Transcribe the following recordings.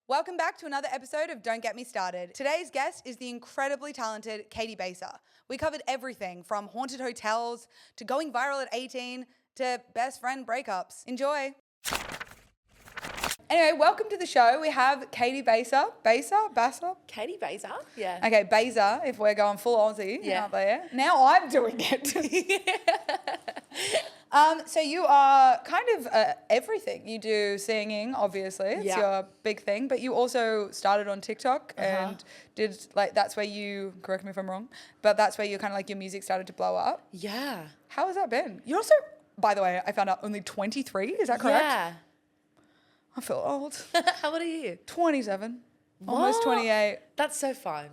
Welcome back to another episode of Don't Get Me Started. Today's guest is the incredibly talented Caity Baser. We covered everything from haunted hotels to going viral at 18 to best friend breakups. Enjoy. Anyway, welcome to the show. We have Caity Baser. Baser? Caity Baser? Yeah. Okay, Baser, if we're going full Aussie out there. Now I'm doing it. So you are kind of everything. You do singing, obviously. It's your big thing. But you also started on TikTok and did, like, that's where you, correct me if I'm wrong, but that's where you kind of like your music started to blow up. Yeah. How has that been? You're also, by the way, I found out only 23. Is that correct? Yeah. I feel old. How old are you? 27. Almost 28. That's so fun.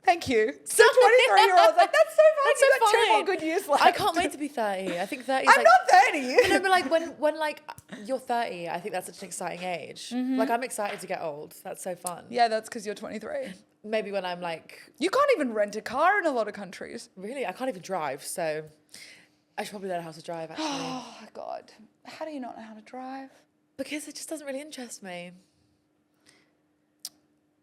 Thank you. So 23-year-olds, like, that's so fun. That's You've so got fun. 2 more good years left. I can't wait to be 30. I think 30 is I'm not 30. No, but like when like you're 30, I think that's such an exciting age. Like I'm excited to get old. That's so fun. Yeah, that's because you're 23. Maybe when I'm like... You can't even rent a car in a lot of countries. Really? I can't even drive, so I should probably learn how to drive, actually. Oh, God. How do you not know how to drive? Because it just doesn't really interest me.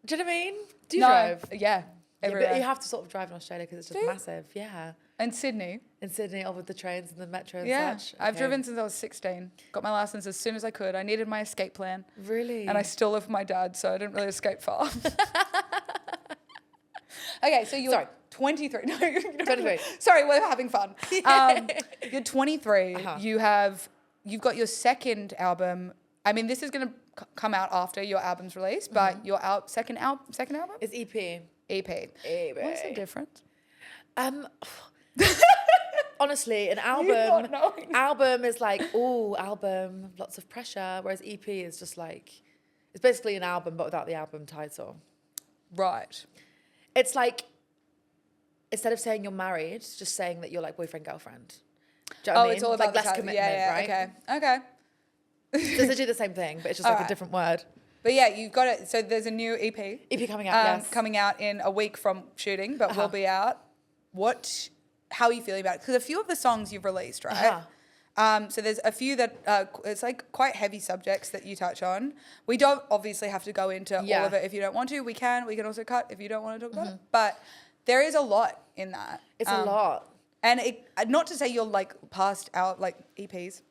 Do you know what I mean? Do you No. drive? Yeah. Yeah, Everywhere. but you have to sort of drive in Australia because it's just massive. Yeah. And Sydney. In Sydney, all with the trains and the metro and Yeah. such. I've Okay. driven since I was 16. Got my license as soon as I could. I needed my escape plan. Really? And I still live with my dad, so I didn't really escape far. Okay, so you're... Sorry. 23. No, you don't 23. Sorry, we're having fun. You're 23. You've got your second album. I mean, this is going to come out after your album's released, but your second album? It's EP. EP. What's the difference? Honestly, an album is like, album, lots of pressure, whereas EP is just like, it's basically an album but without the album title. Right. It's like, instead of saying you're married, just saying that you're like boyfriend, girlfriend. Do you know what I mean? It's all about like less commitment, right? Okay. So they do the same thing, but it's just like a different word. But yeah, you've got it. So there's a new EP. EP coming out, yes. Coming out in a week from shooting, but will be out. How are you feeling about it? Because a few of the songs you've released, right? So there's a few that it's like quite heavy subjects that you touch on. We don't obviously have to go into all of it if you don't want to. We can also cut if you don't want to talk about it. But there is a lot in that. It's a lot. And not to say you're like past out like EPs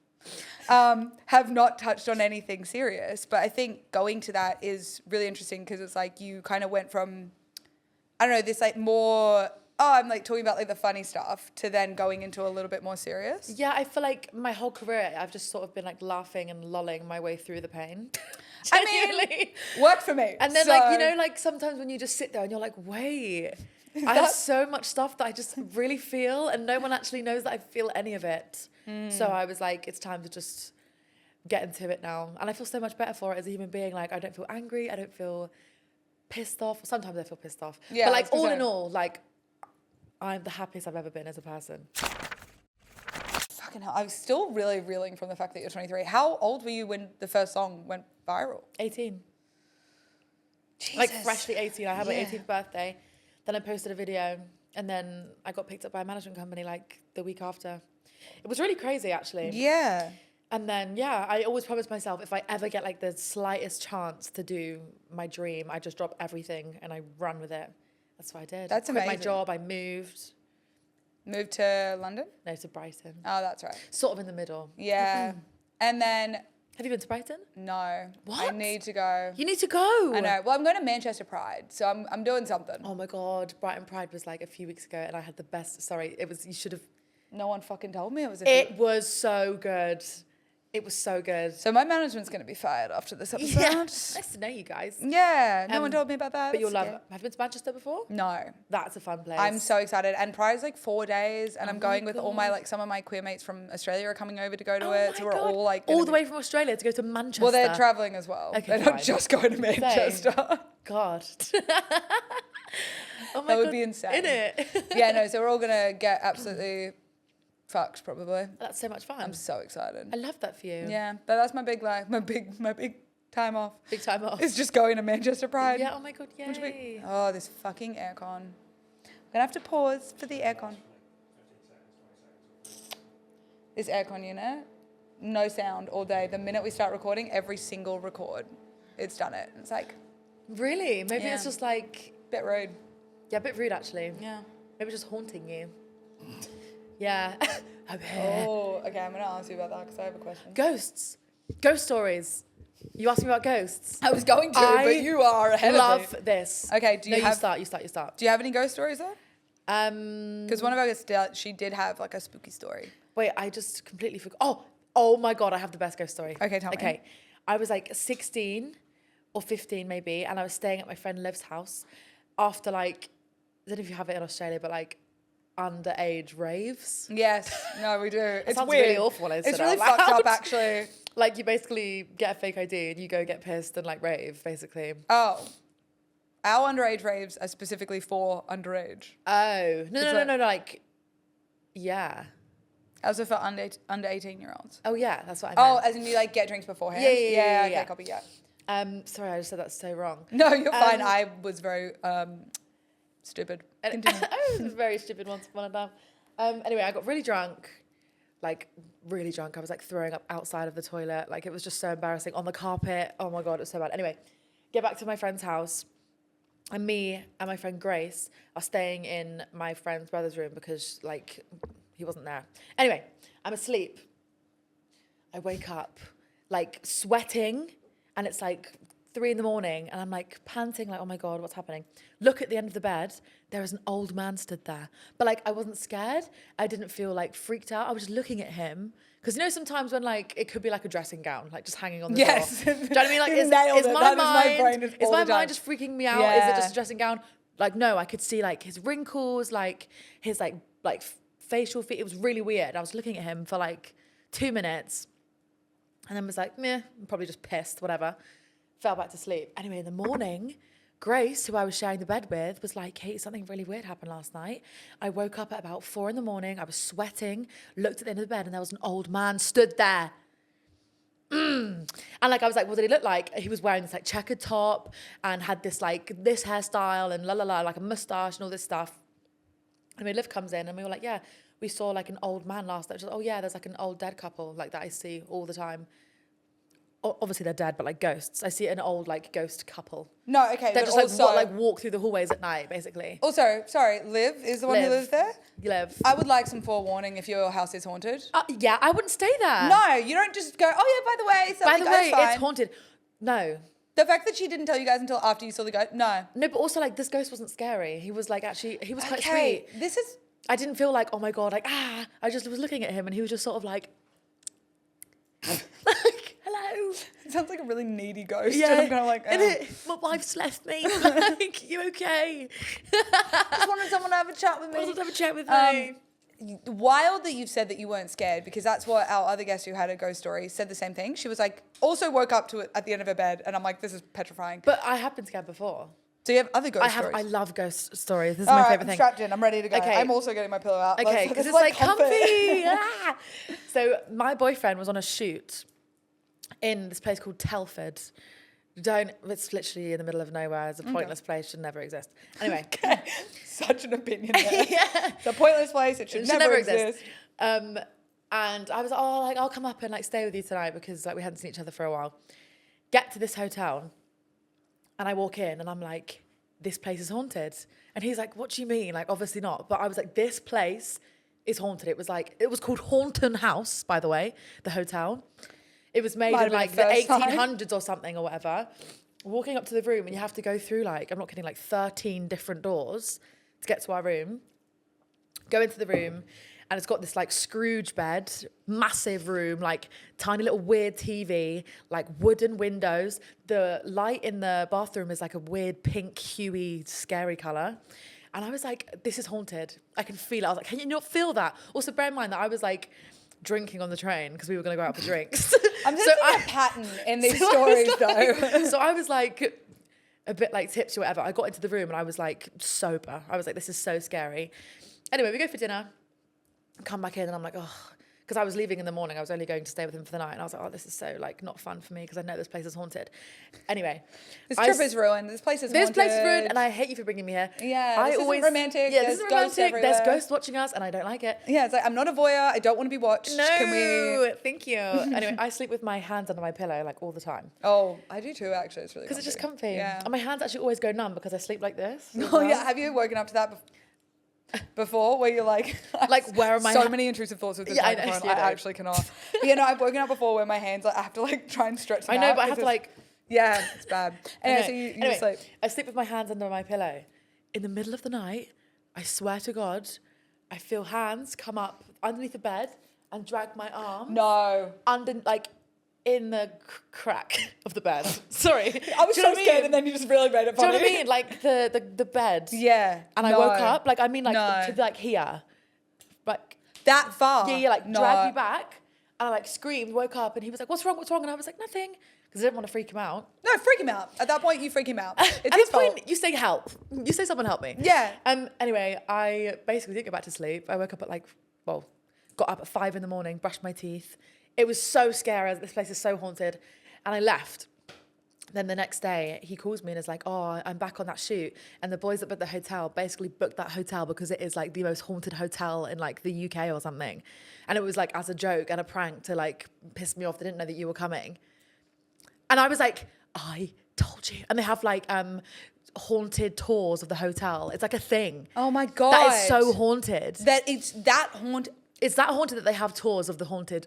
have not touched on anything serious, but I think going to that is really interesting because it's like you kind of went from, I don't know, this like more, I'm like talking about like the funny stuff to then going into a little bit more serious. Yeah, I feel like my whole career I've just sort of been like laughing and lolling my way through the pain. I mean, worked for me. And then like, you know, like sometimes when you just sit there and you're like, wait, I have so much stuff that I just really feel and no one actually knows that I feel any of it. So I was like, it's time to just get into it now. And I feel so much better for it as a human being. Like, I don't feel angry. I don't feel pissed off. Sometimes I feel pissed off. Yeah, but like all in all, like I'm the happiest I've ever been as a person. Fucking hell. I'm still really reeling from the fact that you're 23. How old were you when the first song went viral? 18. Jesus. Like freshly 18. I had my 18th birthday. Then I posted a video and then I got picked up by a management company like the week after. It was really crazy actually. Yeah. And then, I always promised myself if I ever get like the slightest chance to do my dream, I just drop everything and I run with it. That's what I did. That's amazing. I quit my job, I moved. Moved to London? No, to Brighton. Oh, that's right. Sort of in the middle. Yeah. And then... Have you been to Brighton? No. What? I need to go. You need to go. I know. Well, I'm going to Manchester Pride, so I'm doing something. Oh my God, Brighton Pride was like a few weeks ago and I had the best, you should have. No one fucking told me it was It was so good. It was so good. So my management's going to be fired after this episode. Yeah. Nice to know you guys. Yeah. No one told me about that. But you'll love it. Have you been to Manchester before? No. That's a fun place. I'm so excited. And Pride's like 4 days and I'm going with all my, like some of my queer mates from Australia are coming over to go to it. So we're all like... All the way from Australia to go to Manchester. Well, they're travelling as well. Okay, they're not just going to Manchester. God. Oh my that would God. be insane. Innit? Yeah, no, so we're all going to get absolutely fucked probably. That's so much fun. I'm so excited. I love that for you. Yeah, but that's my big time off. Big time off. It's just going to Manchester Pride. Yeah, oh my God, yay. Oh, this fucking aircon. I'm gonna have to pause for the aircon. This aircon unit, no sound all day. The minute we start recording, every single record, it's done it. It's like, Really? Maybe Yeah. it's just like... Bit rude. Yeah, a bit rude, actually. Yeah. Maybe just haunting you. Yeah. I'm here. Oh, okay. I'm going to ask you about that because I have a question. Ghosts. Ghost stories. You asked me about ghosts. I was going to, but you are ahead love of me. this. Okay, do you have... you start. Do you have any ghost stories though? Um, Because one of our guests, she did have like a spooky story. Wait, I just completely forgot. Oh my God, I have the best ghost story. Okay, tell me. Okay, I was like 16 or 15 maybe, and I was staying at my friend Liv's house after like, I don't know if you have it in Australia, but like underage raves. Yes, no, we do. It's Sounds weird. really awful when I said It's it really out fucked loud. up, actually. Like you basically get a fake ID and you go get pissed and like rave, basically. Oh, our underage raves are specifically for underage. Oh, no, like- like, yeah. Also for under 18-year-olds. Oh yeah, that's what I Oh, meant. as in you like get drinks beforehand? Yeah. Okay, copy, yeah. Sorry, I just said that so wrong. No, you're fine. I was very stupid. Continue. I was very stupid once upon a time. Anyway, I got really drunk. Like, really drunk. I was like throwing up outside of the toilet. Like, it was just so embarrassing on the carpet. Oh my God, it was so bad. Anyway, get back to my friend's house. And me and my friend Grace are staying in my friend's brother's room because, like, he wasn't there. Anyway, I'm asleep. I wake up, like, sweating. And it's like 3 a.m. and I'm like panting, like, oh my God, what's happening? Look at the end of the bed. There is an old man stood there. But like, I wasn't scared. I didn't feel like freaked out. I was just looking at him. Because you know, sometimes when like, it could be like a dressing gown, like just hanging on the door. Yes. Do you know what I mean? Like, You've nailed is it. my That is my mind, brain is all my the time. mind just freaking me out? Is Yeah. it just a dressing gown? Like, no, I could see like his wrinkles, like his like facial feet. It was really weird. I was looking at him for like 2 minutes and then was like, meh, I'm probably just pissed, whatever. Fell back to sleep. Anyway, in the morning, Grace, who I was sharing the bed with, was like, Katie, something really weird happened last night. I woke up at about 4 a.m. I was sweating, looked at the end of the bed, and there was an old man stood there. And like, I was like, what did he look like? He was wearing this like checkered top and had this like, this hairstyle and like a mustache and all this stuff. Anyway, Liv comes in and we were like, yeah, we saw like an old man last night. She's like, oh yeah, there's like an old dead couple like that I see all the time. Obviously they're dead, but like ghosts. I see an old like ghost couple. No, okay. They but just also, like walk through the hallways at night, basically. Also, sorry, Liv is the one who Liv. lives there? Liv. I would like some forewarning if your house is haunted. Yeah, I wouldn't stay there. No, you don't just go, oh yeah, by the way, By something the way, fine. it's haunted. No. The fact that she didn't tell you guys until after you saw the ghost, no. No, but also like this ghost wasn't scary. He was like actually, he was quite Okay, sweet. this is... I didn't feel like, oh my God, like, I just was looking at him and he was just sort of like, like, hello. It sounds like a really needy ghost. Yeah. And I'm kind of like, My wife's left me. Like, you okay? just wanted someone to have a chat with me. Wanted to have a chat with me. Wild that you've said that you weren't scared, because that's what our other guest who had a ghost story said the same thing. She was like, also woke up to it at the end of her bed, and I'm like, this is petrifying. But I have been scared before. So you have other ghost stories? I love ghost stories. This is All my right, favorite I'm thing. strapped in. I'm ready to go. Okay. I'm also getting my pillow out. Okay, because it's like comfy. So my boyfriend was on a shoot in this place called Telford. It's literally in the middle of nowhere. It's a pointless place, should never exist. Anyway. Okay. Such an opinion there. Yeah. It's a pointless place. It should never exist. And I was like, oh, like I'll come up and like stay with you tonight because like we hadn't seen each other for a while. Get to this hotel and I walk in and I'm like, this place is haunted. And he's like, what do you mean? Like, obviously not. But I was like, this place is haunted. It was called Haunton House, by the way, the hotel. It was made in like the 1800s or something or whatever. Walking up to the room and you have to go through like, I'm not kidding, like 13 different doors to get to our room. Go into the room and it's got this like Scrooge bed, massive room, like tiny little weird TV, like wooden windows. The light in the bathroom is like a weird pink, huey, scary color. And I was like, this is haunted. I can feel it. I was like, can you not feel that? Also bear in mind that I was like drinking on the train because we were going to go out for drinks. I'm sensing a pattern in these stories though. So I was like a bit like tipsy or whatever. I got into the room and I was like sober. I was like, this is so scary. Anyway, we go for dinner, come back in and I'm like, oh, because I was leaving in the morning. I was only going to stay with him for the night. And I was like, oh, this is so like not fun for me because I know this place is haunted. Anyway. This trip is ruined. This place is haunted. This place is ruined and I hate you for bringing me here. Yeah, this isn't romantic. Yeah, this is romantic. There's ghosts watching us and I don't like it. Yeah, it's like, I'm not a voyeur. I don't want to be watched. No, Can we... thank you. Anyway, I sleep with my hands under my pillow like all the time. Oh, I do too, actually. It's really because it's just comfy. Yeah. And my hands actually always go numb because I sleep like this. Oh, yeah. Have you woken up to that before where you're like where are my so many intrusive thoughts with this microphone, I actually cannot. But, you know, I've woken up before where my hands, like, I have to like try and stretch them I know, out but I have to like... Yeah, it's bad. Anyway, so you sleep. I sleep with my hands under my pillow. In the middle of the night, I swear to God, I feel hands come up underneath the bed and drag my arm. No. Under, like, in the crack of the bed. Sorry. I was so scared and then you just really made it funny. Do you know what I mean? Like the bed. Yeah. And I woke up, like, I mean, like, to like here. Like. That far? Yeah, like, drag me back. And I, like, screamed, woke up, and he was like, what's wrong? And I was like, nothing. Because I didn't want to freak him out. No, freak him out. At that point, you freak him out. It's At this point, you say help. You say someone help me. Yeah. Anyway, I basically didn't go back to sleep. I woke up at got up at 5 a.m, brushed my teeth. It was so scary. This place is so haunted. And I left. Then the next day, he calls me and is like, oh, I'm back on that shoot. And the boys up at the hotel basically booked that hotel because it is like the most haunted hotel in like the UK or something. And it was like as a joke and a prank to like piss me off. They didn't know that you were coming. And I was like, I told you. And they have like haunted tours of the hotel. It's like a thing. Oh my God. That is so haunted. It's that haunted. It's that haunted that they have tours of the haunted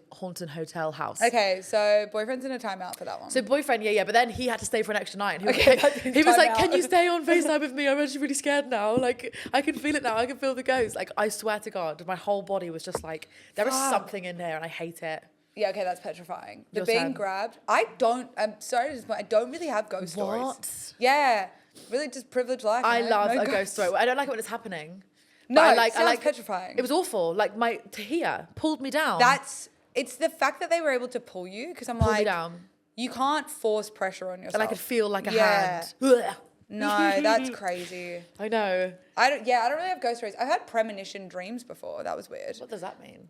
hotel house. Okay, so boyfriend's in a timeout for that one. So boyfriend, yeah, but then he had to stay for an extra night. And He was like, can you stay on FaceTime with me? I'm actually really scared now. Like, I can feel it now. I can feel the ghost. Like, I swear to God, my whole body was just like, there is something in there and I hate it. Yeah, okay, that's petrifying. The Your being turn. grabbed. I'm sorry to disappoint. I don't really have ghost stories. What? Yeah, really just privileged life. I love no a ghost story. I don't like it when it's happening. No, I like petrifying. It was awful. Like my Tahia pulled me down. It's the fact that they were able to pull you because I'm pulled like, me down. You can't force pressure on yourself. And I could feel like a hand. No, that's crazy. I know. I don't really have ghost stories. I've had premonition dreams before. That was weird. What does that mean?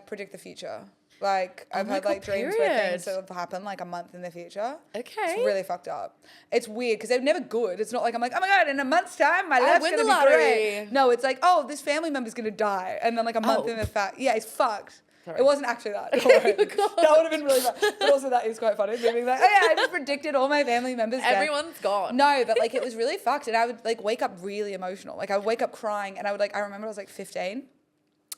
Predict the future. Like, I've had like dreams where things sort of happen like a month in the future. Okay. It's really fucked up. It's weird because they're never good. It's not like I'm like, oh my God, in a month's time, my life's going to be great. No, it's like, oh, this family member's going to die. And then like a month in the fact, yeah, it's fucked. Sorry. It wasn't actually that. That would have been really bad. But also that is quite funny. Being like, oh yeah, I just predicted all my family members' death. Everyone's gone. No, but like it was really fucked. And I would like wake up really emotional. Like I would wake up crying and I remember I was like 15.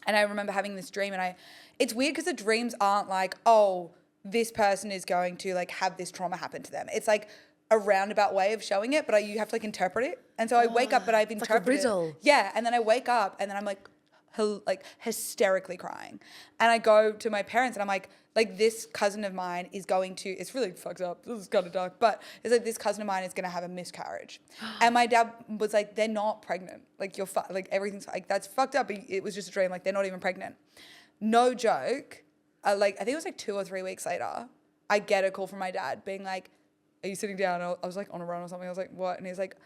And I remember having this dream and it's weird because the dreams aren't like, oh, this person is going to like have this trauma happen to them. It's like a roundabout way of showing it, but you have to like interpret it. And so I wake up, but I've interpreted like a riddle. It. Yeah. And then I wake up and then I'm like hysterically crying. And I go to my parents and I'm like this cousin of mine is going to, it's really fucked up. This is kind of dark, but it's like this cousin of mine is going to have a miscarriage. And my dad was like, they're not pregnant. Like like everything's like, that's fucked up. It was just a dream. Like they're not even pregnant. No joke. I think it was like 2 or 3 weeks later, I get a call from my dad being like, are you sitting down? I was like on a run or something. I was like, what? And he's like,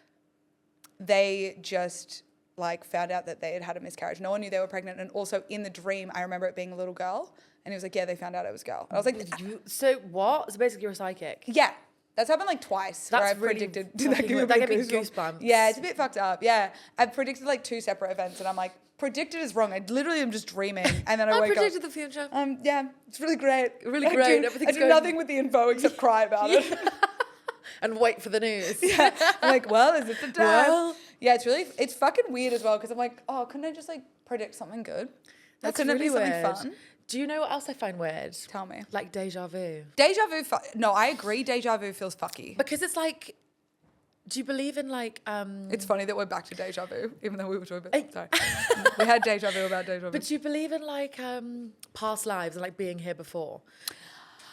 they just like found out that they had a miscarriage. No one knew they were pregnant. And also in the dream, I remember it being a little girl. And he was like, yeah, they found out it was a girl. And I was like, so what? So basically you're a psychic? Yeah. That's happened like twice. That's where I've really predicted. that gave me goosebumps. Yeah, it's a bit fucked up. Yeah. I've predicted like 2 separate events and I'm like, predicted is wrong. I literally am just dreaming. And then I wake up. I predicted the future. Yeah, it's really great. Really great. I do nothing with the info except cry about it. And wait for the news. Yeah. I'm like, well, is it the time? Well, yeah, it's fucking weird as well because I'm like, oh, couldn't I just like predict something good? That's couldn't really it be something weird. fun? Do you know what else I find weird? Tell me. Like deja vu. Deja vu, no, I agree. Deja vu feels fucky. Because it's like, do you believe in like... It's funny that we're back to deja vu, even though we were talking about... Sorry. We had deja vu about deja vu. But do you believe in like past lives and like being here before?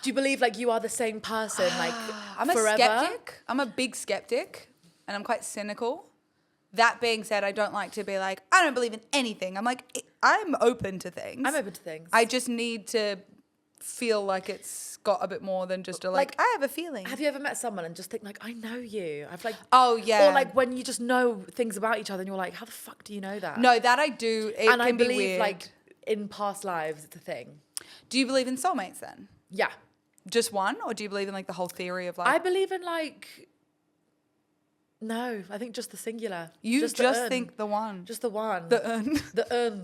Do you believe like you are the same person like I'm forever? a skeptic. I'm a big skeptic and I'm quite cynical. That being said, I don't like to be like, I don't believe in anything. I'm like, I'm open to things. I'm open to things. I just need to feel like it's got a bit more than just a like I have a feeling. Have you ever met someone and just think like, I know you? I've like, oh yeah. Or like when you just know things about each other and you're like, how the fuck do you know that? No, that I do. It and can I be believe weird. like in past lives, it's a thing. Do you believe in soulmates then? Yeah. Just one? Or do you believe in like the whole theory of like... I believe in like... No, I think just the singular. You just think the one. Just the one. The un. The un.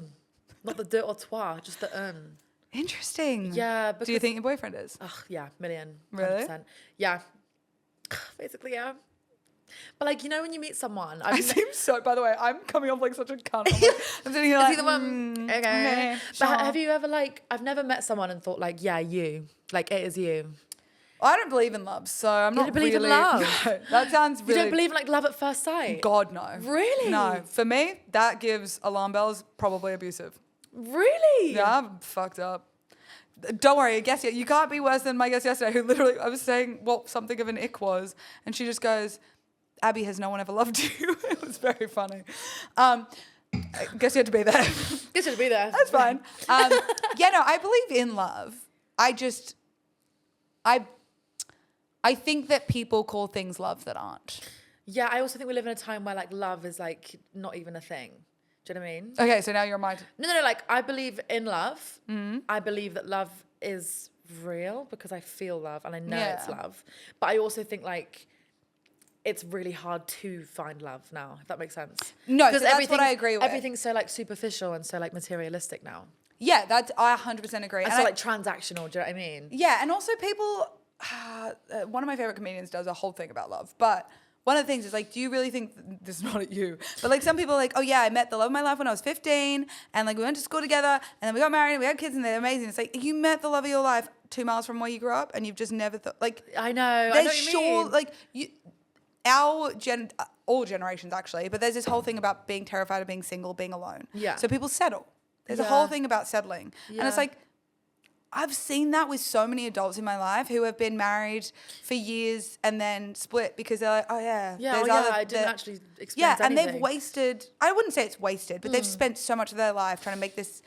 Not the deux or trois, just the un. Interesting. Yeah. Do you think your boyfriend is? Ugh, yeah, million. 100%. Really? Yeah. Basically, yeah. But like, you know, when you meet someone... I seem so... By the way, I'm coming off like such a cunt. I'm sitting here like... Is he the one? Okay. Sure. But have you ever like... I've never met someone and thought like, yeah, you. Like, it is you. I don't believe in love, so I'm not really... You don't believe in love? No, that sounds really... You don't believe in like love at first sight? God, no. Really? No. For me, that gives alarm bells, probably abusive. Really? Yeah, I'm fucked up. Don't worry, you can't be worse than my guest yesterday who literally, I was saying what something of an ick was, and she just goes, Abby, has no one ever loved you? It was very funny. I guess you had to be there. Guess you had to be there. That's fine. Yeah, no, I believe in love. I think that people call things love that aren't. Yeah, I also think we live in a time where like love is like not even a thing. Do you know what I mean? Okay, so now you're mind. No, like I believe in love. Mm-hmm. I believe that love is real because I feel love and I know it's love. But I also think like it's really hard to find love now, if that makes sense. No, because so that's what I agree with. Everything's so like superficial and so like materialistic now. Yeah, I 100% agree. And so like transactional, do you know what I mean? Yeah, and also people, one of my favorite comedians does a whole thing about love, but one of the things is like, do you really think, this is not at you, but like some people are like, oh yeah, I met the love of my life when I was 15 and like we went to school together and then we got married and we had kids and they're amazing. It's like, you met the love of your life 2 miles from where you grew up and you've just never thought, like. I know what you mean. Like all generations actually, but there's this whole thing about being terrified of being single, being alone. Yeah. So people settle. There's a whole thing about settling. Yeah. And it's like, I've seen that with so many adults in my life who have been married for years and then split because they're like, oh yeah. I didn't actually experience anything. anything. They've wasted, I wouldn't say it's wasted, but they've spent so much of their life trying to make this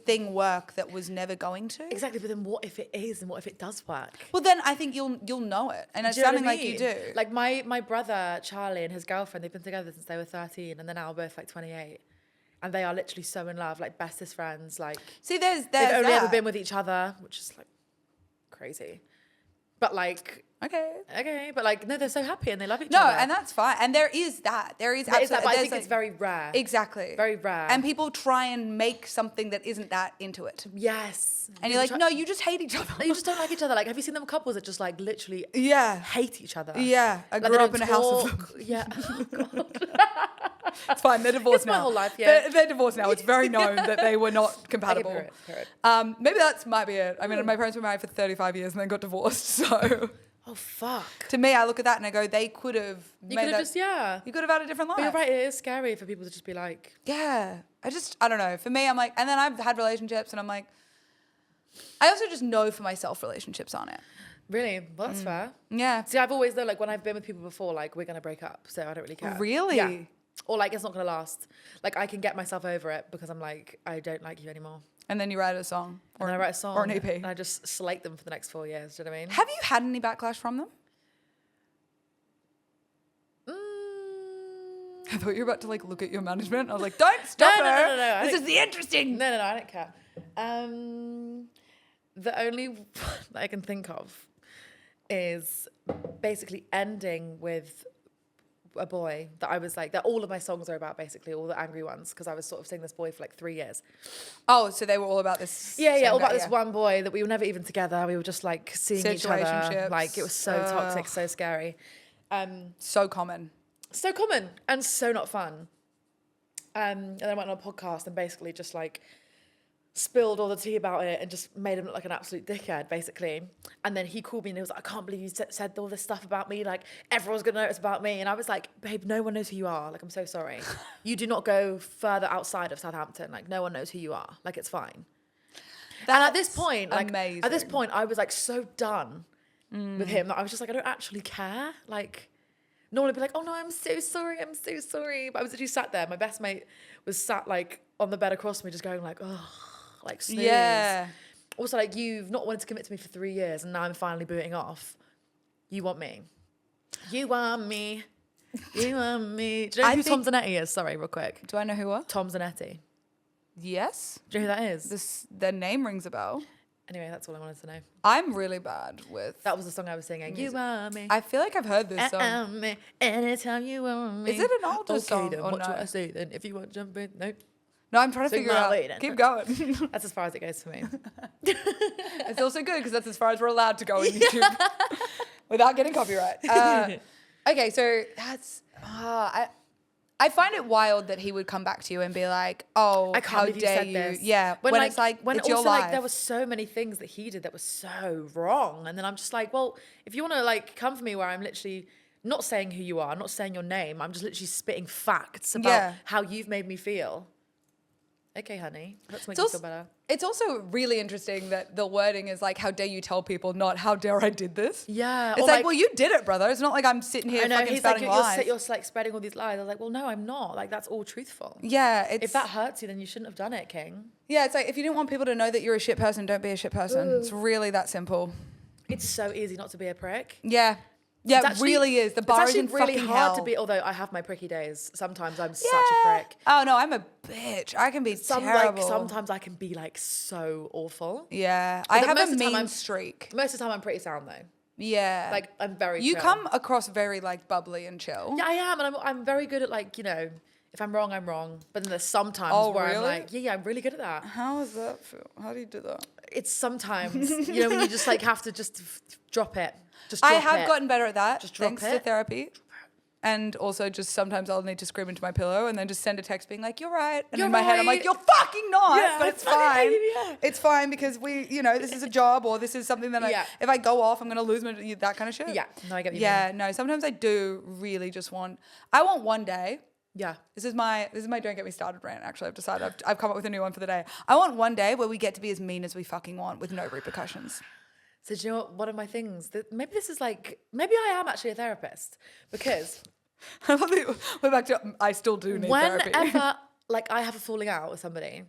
thing work that was never going to. Exactly, but then what if it is and what if it does work? Well, then I think you'll know it. And it's sounding like you do. Like my brother, Charlie, and his girlfriend, they've been together since they were 13 and they're now both like 28. And they are literally so in love, like bestest friends. Like, see, there's they've only ever been with each other, which is like crazy. But like, okay, but like, no, they're so happy and they love each other. No, and that's fine. And there is that. There is that, but I think it's very rare. Exactly. Very rare. And people try and make something that isn't that into it. Yes. And you're like, no, you just hate each other. No, you just don't like each other. Like, have you seen them couples that just like literally hate each other? Yeah. I grew up in a house of... Yeah. Oh, God. It's fine. They're divorced now. My whole life, yeah. They're divorced now. It's very known that they were not compatible. Period. Maybe that might be it. I mean, my parents were married for 35 years and then got divorced. So... Oh, fuck. To me, I look at that and I go, they could have made that. You could have had a different life. But you're right, it is scary for people to just be like... Yeah. I don't know. For me, I'm like... And then I've had relationships and I'm like... I also just know for myself relationships aren't it. Really? Well, that's fair. Yeah. See, I've always, though, like, when I've been with people before, like, we're going to break up, so I don't really care. Really? Yeah. Or, like, it's not going to last. Like, I can get myself over it because I'm like, I don't like you anymore. And then you write a song. Or I write a song. Or an EP. And I just slate them for the next 4 years, do you know what I mean? Have you had any backlash from them? I thought you were about to, like, look at your management. I was like, don't stop her. No. This is the interesting. No, I don't care. The only one that I can think of is basically ending with a boy that I was like, that all of my songs are about, basically, all the angry ones, because I was sort of seeing this boy for like 3 years. Oh, so they were all about this. Yeah, all about this one boy that we were never even together. We were just like seeing each other. Like, it was so toxic, so scary. So common. So common and so not fun. And then I went on a podcast and basically just like spilled all the tea about it and just made him look like an absolute dickhead, basically. And then he called me and he was like, I can't believe you said all this stuff about me. Like, everyone's going to know it's about me. And I was like, babe, no one knows who you are. Like, I'm so sorry. You do not go further outside of Southampton. Like, no one knows who you are. Like, it's fine. And at this point, like, amazing. At this point, I was like so done with him that I was just like, I don't actually care. Like, no one would be like, oh no, I'm so sorry. But I was literally sat there. My best mate was sat like on the bed across from me just going like, oh, like snooze. Yeah. Also, like, you've not wanted to commit to me for 3 years and now I'm finally booting off. You want me. You want me. Do you know who Tom Zanetti is? Sorry, real quick. Do I know who what? Tom Zanetti. Yes. Do you know who that is? Their name rings a bell. Anyway, that's all I wanted to know. I'm really bad with... That was the song I was singing. You are me. I feel like I've heard this song. Me. Anytime you want me. Is it an older song then, or what no? do I say then? If you want to jump in. Nope. No, I'm trying to figure out. Keep going. That's as far as it goes for me. It's also good because that's as far as we're allowed to go on YouTube without getting copyright. Okay, so that's... I find it wild that he would come back to you and be like, "Oh, I can't how believe you dare said you?" this. Yeah, when it's like when it's also your life. like there were so many things that he did that were so wrong, and then I'm just like, well, if you want to like come for me where I'm literally not saying who you are, not saying your name, I'm just literally spitting facts about how you've made me feel. Okay, honey, let's make you feel better. It's also really interesting that the wording is like, "How dare you tell people?" Not "How dare I did this." Yeah, it's like, well, you did it, brother. It's not like I'm sitting here fucking spouting lies. You're like spreading all these lies. I was like, well, no, I'm not. Like that's all truthful. Yeah, if that hurts you, then you shouldn't have done it, King. Yeah, it's like if you didn't want people to know that you're a shit person, don't be a shit person. It's really that simple. It's so easy not to be a prick. Yeah. Yeah, it really is. The bar is in really fucking hard hell. to be, although I have my pricky days. Sometimes I'm such a prick. Oh no, I'm a bitch. I can be terrible. Sometimes I can be like so awful. Yeah, I have a mean streak. Most of the time I'm pretty sound though. Yeah, like I'm very. You chill. come across very like bubbly and chill. Yeah, I am, and I'm very good at like if I'm wrong, I'm wrong. But then there's sometimes where I'm like, yeah, I'm really good at that. How does that feel? How do you do that? It's sometimes when you just like have to just drop it. I have gotten better at that, just drop thanks to therapy. And also just sometimes I'll need to scream into my pillow and then just send a text being like, "You're right." And in my head I'm like, "You're fucking not." Yeah, but it's fine. It's fine because this is a job or this is something that if I go off, I'm going to lose that kind of shit. Yeah. No, I get you. Yeah, no, sometimes I do really just I want one day. Yeah. This is my don't get me started rant, actually. I've decided I've come up with a new one for the day. I want one day where we get to be as mean as we fucking want with no repercussions. So do you know what? One of my things maybe this is like, maybe I am actually a therapist because we're back to, I still do need therapy. Whenever like I have a falling out with somebody,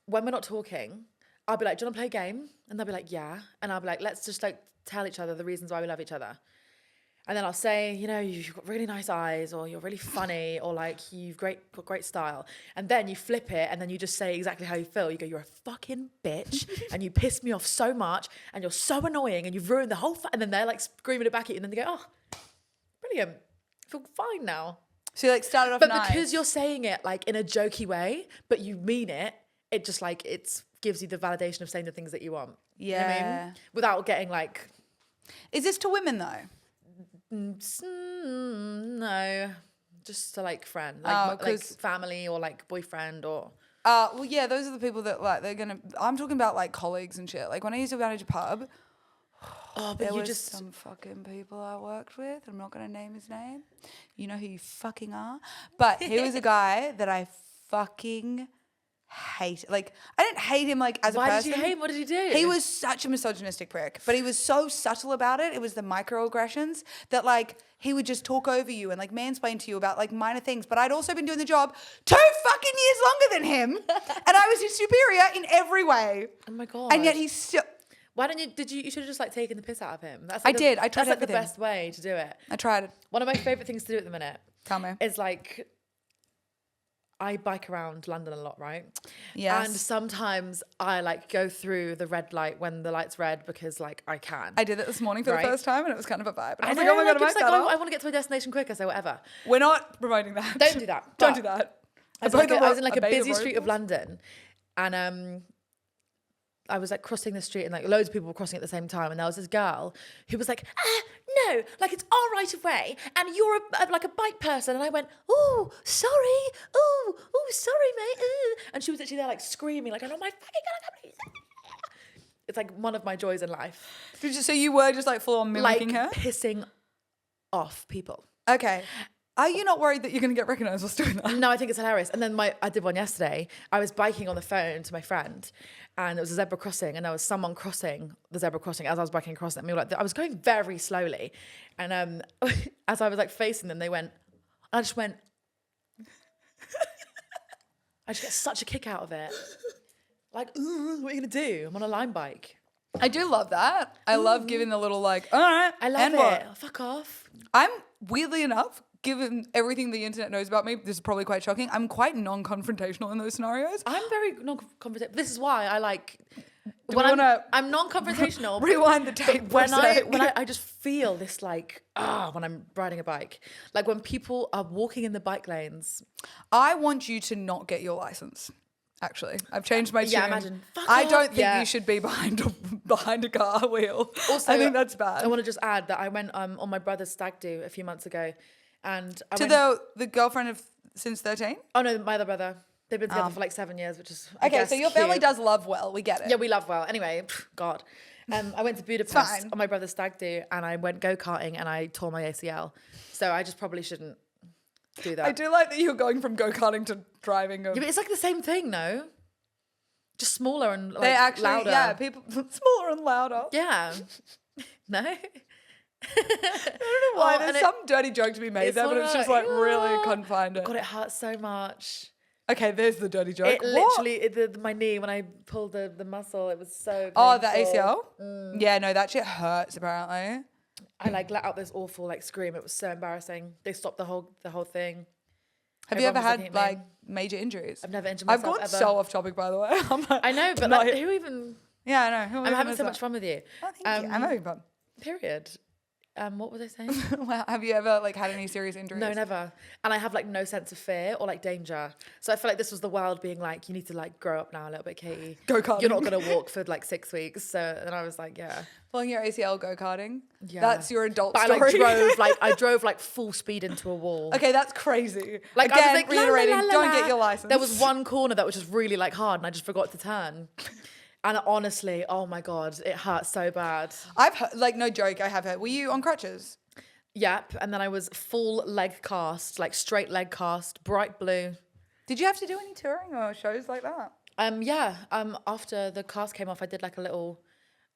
when we're not talking, I'll be like, "Do you want to play a game?" And they'll be like, "Yeah." And I'll be like, "Let's just like tell each other the reasons why we love each other." And then I'll say, you've got really nice eyes, or you're really funny, or like you've got great style. And then you flip it, and then you just say exactly how you feel. You go, "You're a fucking bitch, and you piss me off so much, and you're so annoying, and you've ruined the whole." And then they're like screaming it back at you, and then they go, "Oh, brilliant, I feel fine now." So you like started off but nice. Because you're saying it like in a jokey way, but you mean it, it just like gives you the validation of saying the things that you want. Yeah. You know what I mean? Without getting like. Is this to women though? No, just to like friend, like family or like boyfriend or. Well, yeah, those are the people that like I'm talking about like colleagues and shit. Like when I used to manage a pub. Oh, but there you was just some fucking people I worked with. I'm not gonna name his name. You know who you fucking are. But he was a guy that I fucking hate. Like I didn't hate him like as a person. Why did you hate him? What did he do? He was such a misogynistic prick, but he was so subtle about it. It was the microaggressions that like he would just talk over you and like mansplain to you about like minor things. But I'd also been doing the job 2 fucking years longer than him, and I was his superior in every way. Oh my God. And yet he's still. Why don't you? You should have just like taken the piss out of him. That's I did. I tried That's like everything. the best way to do it. I tried. One of my favorite things to do at the minute. Tell me. Is like. I bike around London a lot, right? Yes. And sometimes I like go through the red light when the light's red because like I can. I did it this morning for the first time and it was kind of a vibe. And I was know, like, oh my God, like, I want to get to my destination quicker, so whatever. We're not promoting that. Don't do that. Don't do that. I was in like a busy street of London and I was like crossing the street and like loads of people were crossing at the same time and there was this girl who was like, no, like it's our right of way and you're like a bike person. And I went, oh, sorry. Oh, sorry, mate. And she was actually there like screaming like, oh my fucking God. It's like one of my joys in life. So you were just like full on mimicking her? Like pissing off people. Okay. Are you not worried that you're going to get recognised whilst doing that? No, I think it's hilarious. And then I did one yesterday. I was biking on the phone to my friend and it was a zebra crossing and there was someone crossing the zebra crossing as I was biking across it. And we were like, I was going very slowly. And as I was like facing them, they went, I just went, I just get such a kick out of it. Like, what are you going to do? I'm on a Lime bike. I do love that. I love giving the little like, all right. I love and it. what? Oh, fuck off. I'm weirdly enough given everything the internet knows about me, this is probably quite shocking. I'm quite non-confrontational in those scenarios. I'm very non-confrontational. This is why I like... I'm non-confrontational. Rewind the tape. When I just feel this like, when I'm riding a bike. Like when people are walking in the bike lanes. I want you to not get your license. Actually, I've changed my tune. Yeah, imagine. I don't think you should be behind a car wheel. Also, I think that's bad. I want to just add that I went on my brother's stag do a few months ago, and the girlfriend of since 13. Oh no, my other brother. They've been together for like 7 years, which is okay. So your family does love well. We get it. Yeah, we love well. Anyway, God. I went to Budapest on my brother's stag do, and I went go-karting, and I tore my ACL. So I just probably shouldn't do that. I do like that you're going from go-karting to driving. Yeah, but it's like the same thing, no? Just smaller and like they actually, louder. Yeah, people smaller and louder. Yeah. No? I don't know why. There's some dirty joke to be made there, but it's just like really couldn't find it. God, it hurts so much. Okay, there's the dirty joke. It literally, my knee, when I pulled the muscle, it was so painful. Oh, the ACL? Yeah, no, that shit hurts apparently. I like let out this awful like scream. It was so embarrassing. They stopped the whole thing. Have you ever had like major injuries? I've never injured myself I've gone ever. so off topic, by the way. I know, but like, who even... Yeah, I know. I'm having so much fun with you. Oh, thank you. I'm having fun. Period. What was I saying? Well, have you ever like had any serious injuries? No, never. And I have like no sense of fear or like danger. So I feel like this was the world being like, you need to like grow up now a little bit, Caity. Go-karting. You're not going to walk for like 6 weeks. So and I was like, yeah. Pulling your ACL go-karting? Yeah. That's your adult but story. I drove like full speed into a wall. Okay, that's crazy. Like, again, I was like, reiterating, la, la, la, don't la. get your license. There was one corner that was just really like hard and I just forgot to turn. And honestly, oh my God, it hurt so bad. I've heard, like, no joke, I have heard. Were you on crutches? Yep. And then I was full leg cast, like straight leg cast, bright blue. Did you have to do any touring or shows like that? Yeah. After the cast came off, I did like a little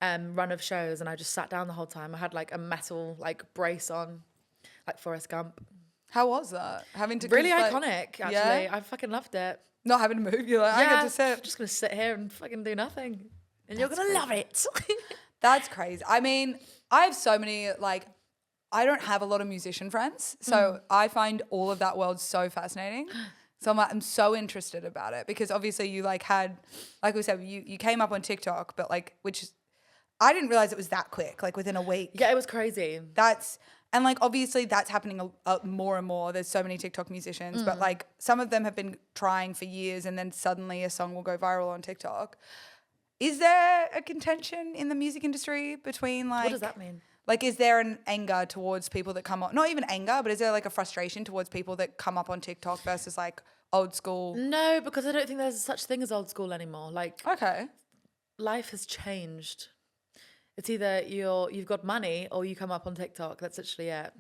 run of shows and I just sat down the whole time. I had like a metal like brace on, like Forrest Gump. How was that? Having to really iconic, actually. Yeah? I fucking loved it. Not having to move, you're like, I get to sit. I'm just gonna sit here and fucking do nothing. And you're gonna love it. That's crazy. I mean, I have so many like I don't have a lot of musician friends, so I find all of that world so fascinating. So I'm so interested about it because obviously you like had, like we said, you came up on TikTok, but like, I didn't realize it was that quick, like within a week. Yeah, it was crazy. And like, obviously that's happening more and more. There's so many TikTok musicians, but like some of them have been trying for years and then suddenly a song will go viral on TikTok. Is there a contention in the music industry between like... What does that mean? Like, is there an anger towards people that come on, not even anger, but is there like a frustration towards people that come up on TikTok versus like old school? No, because I don't think there's such thing as old school anymore. Like, okay, life has changed. It's either you've got money or you come up on TikTok. That's literally it.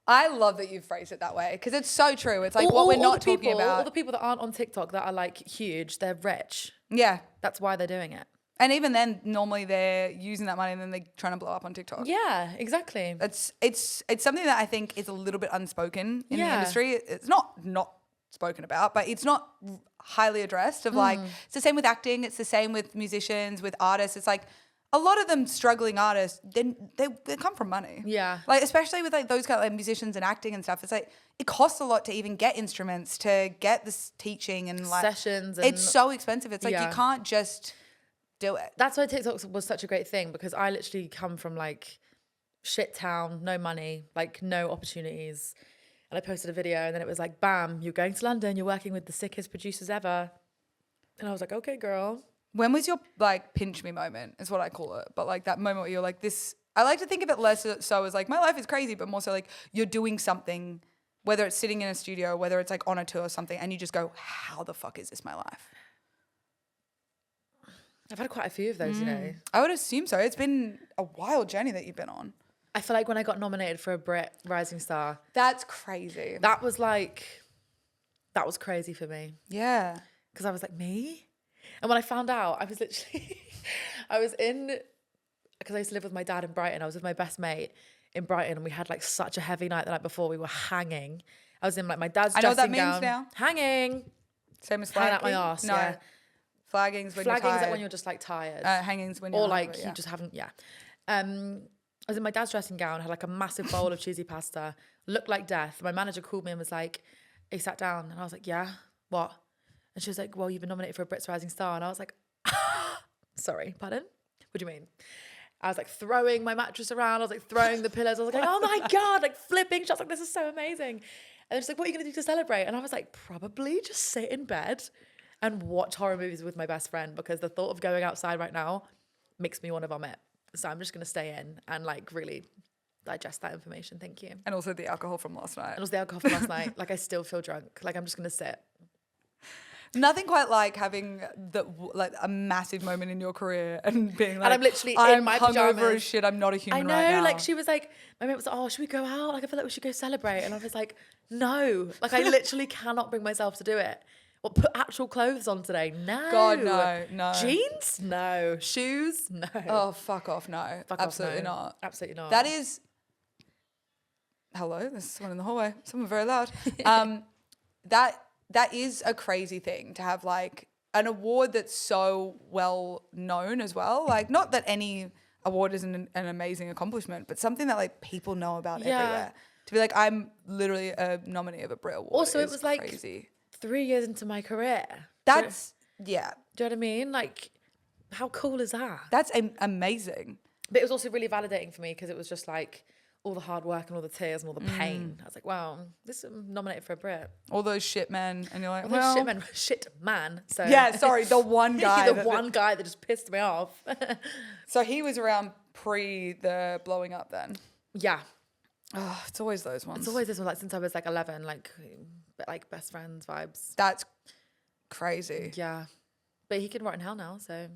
I love that you've phrased it that way because it's so true. It's like what we're not talking about. All the people that aren't on TikTok that are like huge, they're rich. Yeah. That's why they're doing it. And even then, normally they're using that money and then they're trying to blow up on TikTok. Yeah, exactly. It's something that I think is a little bit unspoken in the industry. It's not spoken about, but it's not highly addressed of like, it's the same with acting. It's the same with musicians, with artists. It's like a lot of them struggling artists, they come from money. Yeah. Like, especially with like those kind of like musicians and acting and stuff. It's like, it costs a lot to even get instruments, to get this teaching and like. Sessions. And it's so expensive. It's like, you can't just do it. That's why TikTok was such a great thing because I literally come from like shit town, no money, like no opportunities. And I posted a video and then it was like, bam, you're going to London, you're working with the sickest producers ever. And I was like, okay, girl. When was your like pinch me moment is what I call it. But like that moment where you're like this, I like to think of it less so as like my life is crazy, but more so like you're doing something, whether it's sitting in a studio, whether it's like on a tour or something, and you just go, how the fuck is this my life? I've had quite a few of those, you know. I would assume so. It's been a wild journey that you've been on. I feel like when I got nominated for a Brit Rising Star. That's crazy. That was crazy for me. Yeah. Because I was like, me? And when I found out, I was literally, because I used to live with my dad in Brighton. I was with my best mate in Brighton and we had like such a heavy night the night before. We were hanging. I was in like my dad's dressing gown. I know what that means now. Hanging. Same as flagging. Hanging out my arse, no. yeah. Flagging's when you're tired. Flagging's like when you're just like tired. Hanging's when you're or like hungry, you just haven't, I was in my dad's dressing gown, had like a massive bowl of cheesy pasta looked like death. My manager called me and was like, he sat down, and I was like, yeah, what? And she was like, well, you've been nominated for a Brits Rising Star. And I was like, sorry, pardon? What do you mean? I was like throwing my mattress around. I was like throwing the pillows. I was like, oh my God, like flipping shots. Like, this is so amazing. And she's like, what are you going to do to celebrate? And I was like, probably just sit in bed and watch horror movies with my best friend, because the thought of going outside right now makes me want to vomit. So I'm just going to stay in and like really digest that information. Thank you. And also the alcohol from last night. And also the alcohol from last night. Like, I still feel drunk. Like, I'm just going to sit. Nothing quite like having a massive moment in your career and being like, and I'm literally I'm in my hungover pajamas. as shit. I'm not a human I know, right now. like she was like, my mate was like, oh, should we go out? Like, I feel like we should go celebrate. And I was like, no. Like, I literally cannot bring myself to do it. Or put actual clothes on today. No. God, no. Jeans? No. Shoes? No. Oh, fuck off, no. Absolutely not. Absolutely not. That is... Hello, there's someone in the hallway. Someone very loud. That is a crazy thing to have, like, an award that's so well known as well. Like, not that any award isn't an amazing accomplishment, but something that, like, people know about everywhere. To be like, I'm literally a nominee of a Brit Award. Also, it was like crazy. 3 years into my career. That's, Do you know what I mean? Like, how cool is that? That's amazing. But it was also really validating for me, because it was just like all the hard work and all the tears and all the pain. I was like, wow, this is nominated for a Brit. All those shit men, and you're like, Shit man. So yeah, sorry, the one guy. one guy that just pissed me off. So he was around pre the blowing up then. Yeah. Oh, it's always those ones. It's always this one, like since I was like 11, like best friends vibes. That's crazy. Yeah. But he can rot in hell now, so.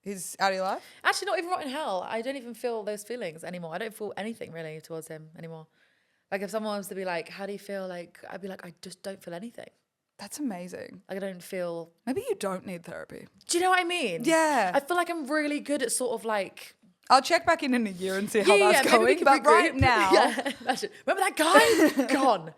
He's out of your life? Actually, not even rot in hell. I don't even feel those feelings anymore. I don't feel anything really towards him anymore. Like, if someone was to be like, how do you feel? Like, I'd be like, I just don't feel anything. That's amazing. Like, I don't feel... Maybe you don't need therapy. Do you know what I mean? Yeah. I feel like I'm really good at sort of like... I'll check back in a year and see how that's going. But right now... Yeah, imagine. Remember that guy? Gone.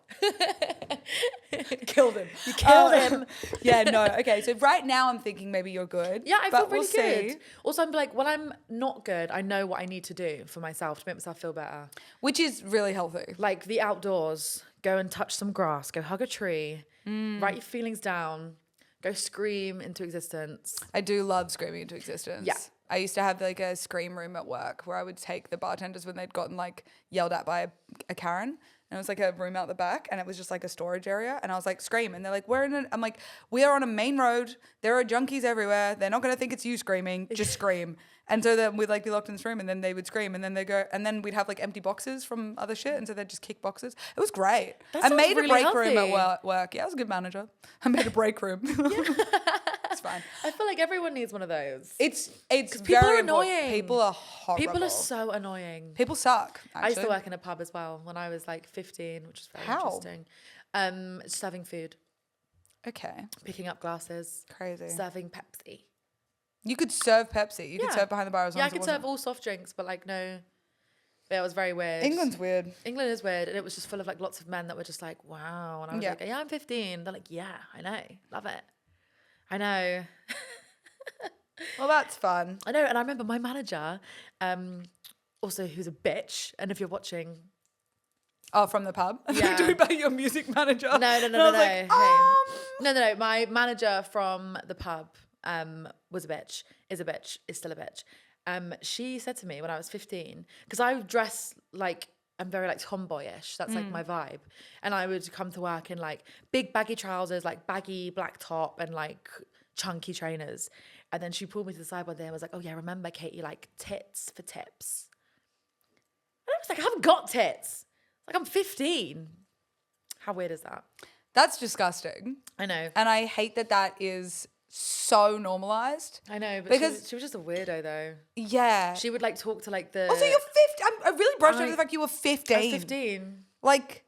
Killed him. You killed him. Yeah, no. Okay, so right now I'm thinking maybe you're good. Yeah, I feel really we'll good. See. Also, I'm like, when I'm not good, I know what I need to do for myself to make myself feel better. Which is really healthy. Like the outdoors, go and touch some grass, go hug a tree, write your feelings down, go scream into existence. I do love screaming into existence. Yeah. I used to have like a scream room at work where I would take the bartenders when they'd gotten like yelled at by a Karen. And it was like a room out the back, and it was just like a storage area. And I was like, scream. And they're like, I'm like, we are on a main road. There are junkies everywhere. They're not going to think it's you screaming. Just scream. And so then we'd like be locked in this room, and then they would scream, and then they go, and then we'd have like empty boxes from other shit. And so they'd just kick boxes. It was great. I made a break room at work. Yeah, I was a good manager. I made a break room. It's fine. I feel like everyone needs one of those. It's people are annoying. Important. People are horrible. People are so annoying. People suck. Actually. I used to work in a pub as well when I was like 15, which is very interesting. Serving food. Okay. Picking up glasses. Crazy. Serving Pepsi. You could serve Pepsi. You could serve behind the bar as well. Yeah, I could serve all soft drinks, but like no. Yeah, it was very weird. England's weird. England is weird, and it was just full of like lots of men that were just like, wow. And I was like, yeah, I'm 15. They're like, yeah, I know, love it. I know. Well, that's fun. I know, and I remember my manager, also who's a bitch, and if you're watching... Oh, from the pub? Yeah. Talking about your music manager. No. Like, No. My manager from the pub was a bitch, is still a bitch. She said to me when I was 15, because I dress like... I'm very like tomboyish. That's like my vibe. And I would come to work in like big baggy trousers, like baggy black top and like chunky trainers. And then she pulled me to the side one day and was like, oh yeah, remember Caity, like tits for tips. And I was like, I haven't got tits. Like I'm 15. How weird is that? That's disgusting. I know. And I hate that is so normalized. I know, but because she was just a weirdo though. Yeah. She would like talk to like the... Also, you're 15. I really brushed over the fact you were 15. I was 15. Like,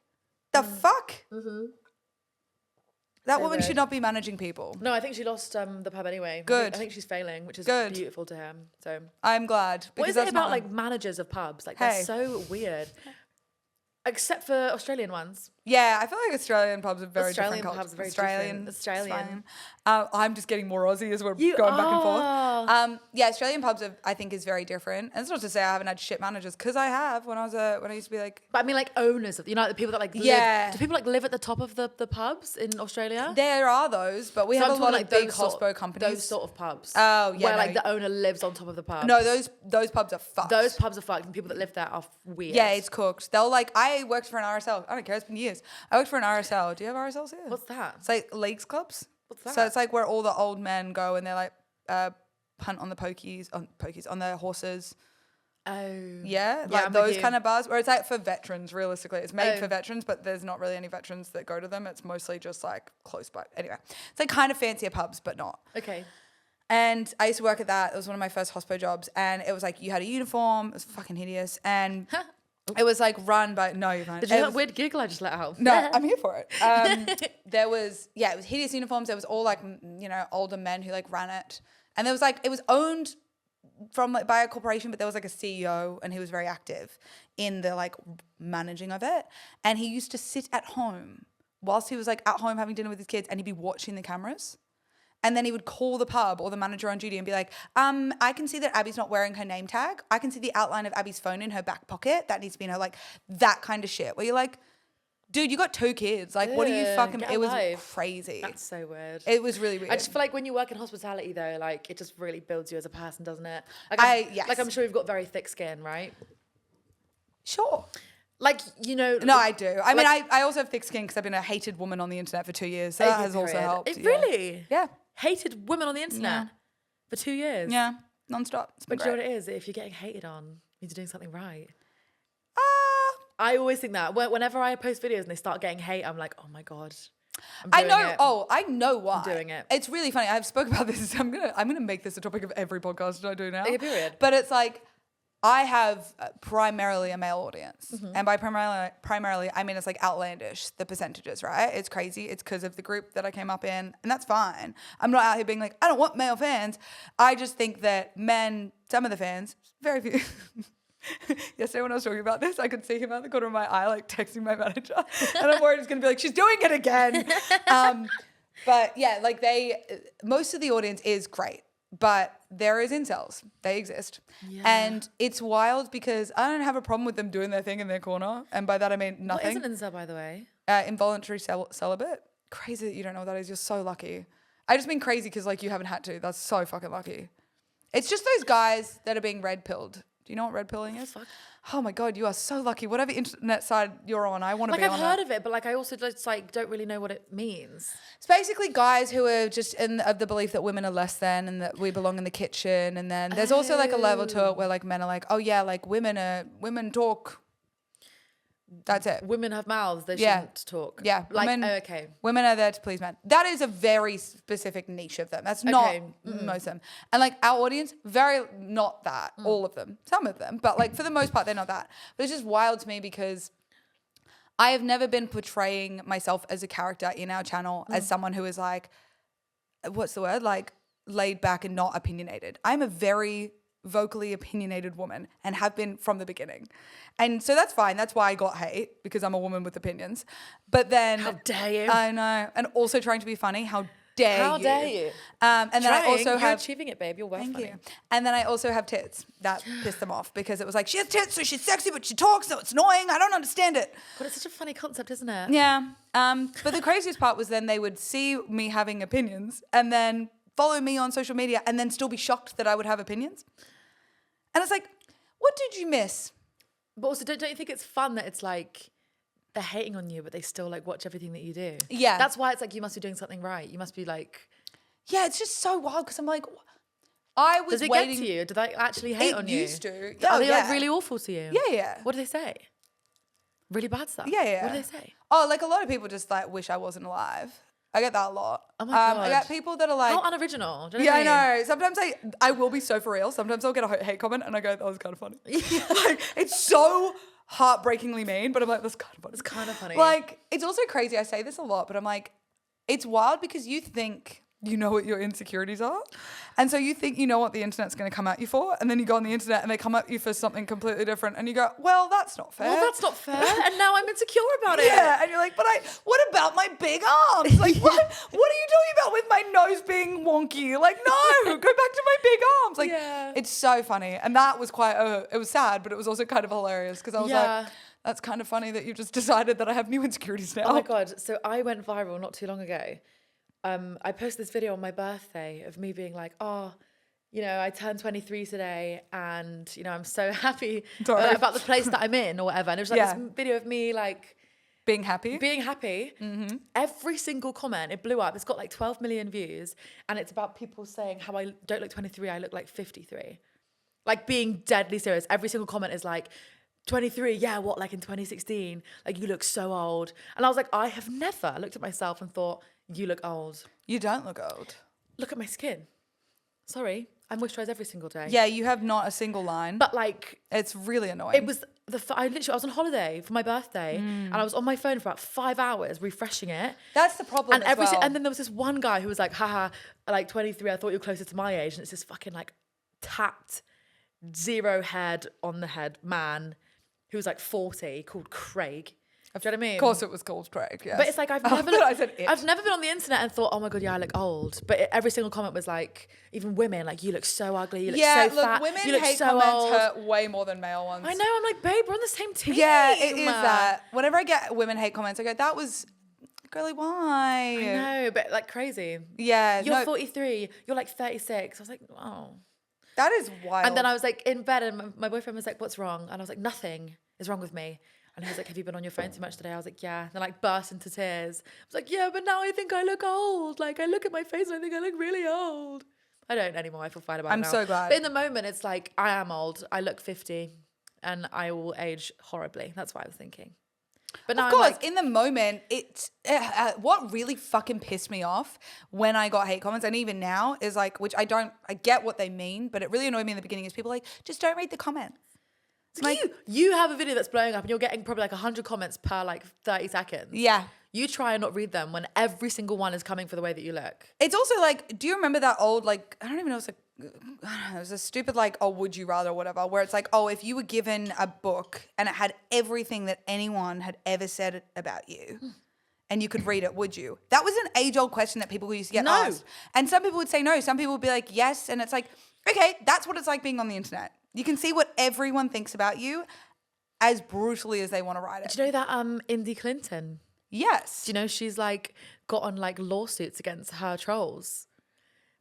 the fuck? Mm-hmm. That So woman weird. should not be managing people. No, I think she lost the pub anyway. Good. I think she's failing, which is Good. beautiful to him. So I'm glad. what is it about like managers of pubs? Like they're Hey. so weird. Except for Australian ones. Yeah, I feel like Australian pubs are very Australian different. pubs are very Australian. different. Australian. I'm just getting more Aussie as we're going back and forth. Yeah, Australian pubs I think is very different. And it's not to say I haven't had shit managers, because I have when I used to be like. But I mean, like owners of, the people that like live. Do people like live at the top of the pubs in Australia? There are those, but we have a lot of big hospo companies. Those sort of pubs. Oh yeah, where like the owner lives on top of the pub. No, those pubs are fucked. Those pubs are fucked, and people that live there are weird. Yeah, it's cooked. They'll like. I worked for an RSL. I don't care. It's been years. I worked for an RSL. Do you have RSLs here? What's that? It's like leagues clubs. What's that? So it's like where all the old men go and they're like punt on the on the horses. Oh. Yeah, like those kind of bars where it's like for veterans. Realistically, it's made for veterans, but there's not really any veterans that go to them. It's mostly just like close by. Anyway, it's like kind of fancier pubs, but not. Okay. And I used to work at that. It was one of my first hospo jobs, and it was like you had a uniform. It was fucking hideous, and it was like run by. No, you're fine. Did you hear that weird giggle I just let out? No, I'm here for it. It was hideous uniforms. There was all like, older men who like ran it. And there was like, it was owned from like by a corporation, but there was like a CEO and he was very active in the like managing of it. And he used to sit at home whilst he was like at home having dinner with his kids, and he'd be watching the cameras. And then he would call the pub or the manager on duty and be like, I can see that Abby's not wearing her name tag. I can see the outline of Abby's phone in her back pocket. That needs to be in her, like, that kind of shit. Where you're like, dude, you got 2 kids. Like, what are you fucking... It was crazy. That's so weird. It was really weird. I just feel like when you work in hospitality, though, like, it just really builds you as a person, doesn't it? Like, yes. I'm sure you've got very thick skin, right? Sure. Like, No, I do. I mean, I also have thick skin because I've been a hated woman on the internet for 2 years. So that has also helped. Really? Yeah. Hated women on the internet for 2 years? Yeah. Non-stop. But do you know what it is? If you're getting hated on, means you're doing something right. I always think that. Whenever I post videos and they start getting hate, I'm like, oh my God. I know why. I'm doing it. It's really funny. I've spoken about this. I'm gonna make this a topic of every podcast I do now. Okay, period. But it's like, I have primarily a male audience. Mm-hmm. And by primarily, I mean, it's like outlandish, the percentages, right? It's crazy. It's because of the group that I came up in, and that's fine. I'm not out here being like, I don't want male fans. I just think that men, some of the fans, very few. Yesterday when I was talking about this, I could see him out the corner of my eye, like texting my manager. And I'm worried he's going to be like, she's doing it again. But yeah, like most of the audience is great. But there is incels. They exist. Yeah. And it's wild because I don't have a problem with them doing their thing in their corner. And by that I mean nothing. What is an incel, by the way? Involuntary celibate. Crazy that you don't know what that is. You're so lucky. I just mean crazy because like you haven't had to. That's so fucking lucky. It's just those guys that are being red pilled. Do you know what red pilling is? Fuck? Oh my God, you are so lucky. Whatever internet side you're on, I want to be on it. Like I've heard of it, but like I also just like don't really know what it means. It's basically guys who are just of the belief that women are less than and that we belong in the kitchen. And then there's also like a level to it where like men are like, oh yeah, like women talk. That's it. Women have mouths. They shouldn't talk. Yeah. Like, women, okay. Women are there to please men. That is a very specific niche of them. That's not most of them. And like our audience, very not that. All of them. Some of them. But like for the most part, they're not that. But it's just wild to me because I have never been portraying myself as a character in our channel as someone who is like, what's the word? Like laid back and not opinionated. I'm a very vocally opinionated woman and have been from the beginning. And so that's fine. That's why I got hate, because I'm a woman with opinions. But then... How dare you? I know. And also trying to be funny. How dare you? How dare you? And then I also You're achieving it, babe. You're well funny. You. And then I also have tits. That pissed them off because it was like, she has tits, so she's sexy, but she talks, so it's annoying. I don't understand it. But it's such a funny concept, isn't it? Yeah. But the craziest part was then they would see me having opinions and then follow me on social media and then still be shocked that I would have opinions. And it's like, what did you miss? But also, don't you think it's fun that it's like they're hating on you, but they still like watch everything that you do? Yeah. That's why it's like you must be doing something right. You must be like... Yeah, it's just so wild because I'm like, I was waiting... Does it get to you? Do they actually hate on you? It used to. Are they like really awful to you? Yeah, yeah. What do they say? Really bad stuff? Yeah, yeah. What do they say? Oh, like a lot of people just like wish I wasn't alive. I get that a lot. Oh my God. I get people that are like... How unoriginal. Yeah, I know. Sometimes I will be so for real. Sometimes I'll get a hate comment and I go, that was kind of funny. Like, it's so heartbreakingly mean, but I'm like, that's kind of funny. It's kind of funny. Like, it's also crazy. I say this a lot, but I'm like, it's wild because you think you know what your insecurities are. And so you think you know what the internet's going to come at you for. And then you go on the internet and they come at you for something completely different. And you go, well, that's not fair. Well, that's not fair. And now I'm insecure about it. Yeah. And you're like, but what about my big arms? Like, what are you talking about with my nose being wonky? Like, no, go back to my big arms. Like, it's so funny. And that was it was sad, but it was also kind of hilarious because I was like, that's kind of funny that you just decided that I have new insecurities now. Oh my God. So I went viral not too long ago. I posted this video on my birthday of me being like, oh, you know, I turned 23 today and, you know, I'm so happy about the place that I'm in or whatever. And it was like this video of me like... Being happy. Mm-hmm. Every single comment, it blew up. It's got like 12 million views. And it's about people saying how I don't look 23, I look like 53. Like being deadly serious. Every single comment is like, 23, yeah, what, like in 2016? Like, you look so old. And I was like, I have never looked at myself and thought, you look old. You don't look old. Look at my skin. Sorry. I moisturize every single day. Yeah, you have not a single line. But like... It's really annoying. It was... I was on holiday for my birthday and I was on my phone for about 5 hours refreshing it. That's the problem and And then there was this one guy who was like, haha, like 23, I thought you were closer to my age. And it's this fucking like tapped, zero head on the head man who was like 40 called Craig. Do you know what I mean? Of course it was called Craig, yes. But it's like I've never been on the internet and thought, oh my God, yeah, I look old. But every single comment was like, even women, like, you look so ugly, you look so fat, women you look hate so comments old. hurt way more than male ones. I know, I'm like, babe, we're on the same team. Yeah, it is that. Whenever I get women hate comments, I go, that was, girly, why? I know, but like crazy. Yeah. You're 43, you're like 36. I was like, oh. That is wild. And then I was like in bed and my boyfriend was like, what's wrong? And I was like, nothing is wrong with me. And he was like, have you been on your phone too much today? I was like, yeah. And then like burst into tears. I was like, yeah, but now I think I look old. Like I look at my face and I think I look really old. I don't anymore. I feel fine about it now. I'm so glad. But in the moment, it's like, I am old. I look 50 and I will age horribly. That's what I was thinking. But now of course, like, in the moment, it's what really fucking pissed me off when I got hate comments, and even now is like, which I get what they mean, but it really annoyed me in the beginning is people like, just don't read the comments. Like, you have a video that's blowing up and you're getting probably like 100 comments per like 30 seconds. Yeah. You try and not read them when every single one is coming for the way that you look. It's also like, do you remember that old, like, I don't even know, it's like, I don't know, it was a stupid like, oh, would you rather or whatever, where it's like, oh, if you were given a book and it had everything that anyone had ever said about you and you could read it, would you? That was an age-old question that people used to get asked. And some people would say no. Some people would be like, yes. And it's like, okay, that's what it's like being on the internet. You can see what everyone thinks about you as brutally as they want to write it. Do you know that Indy Clinton? Yes. Do you know she's like got on like lawsuits against her trolls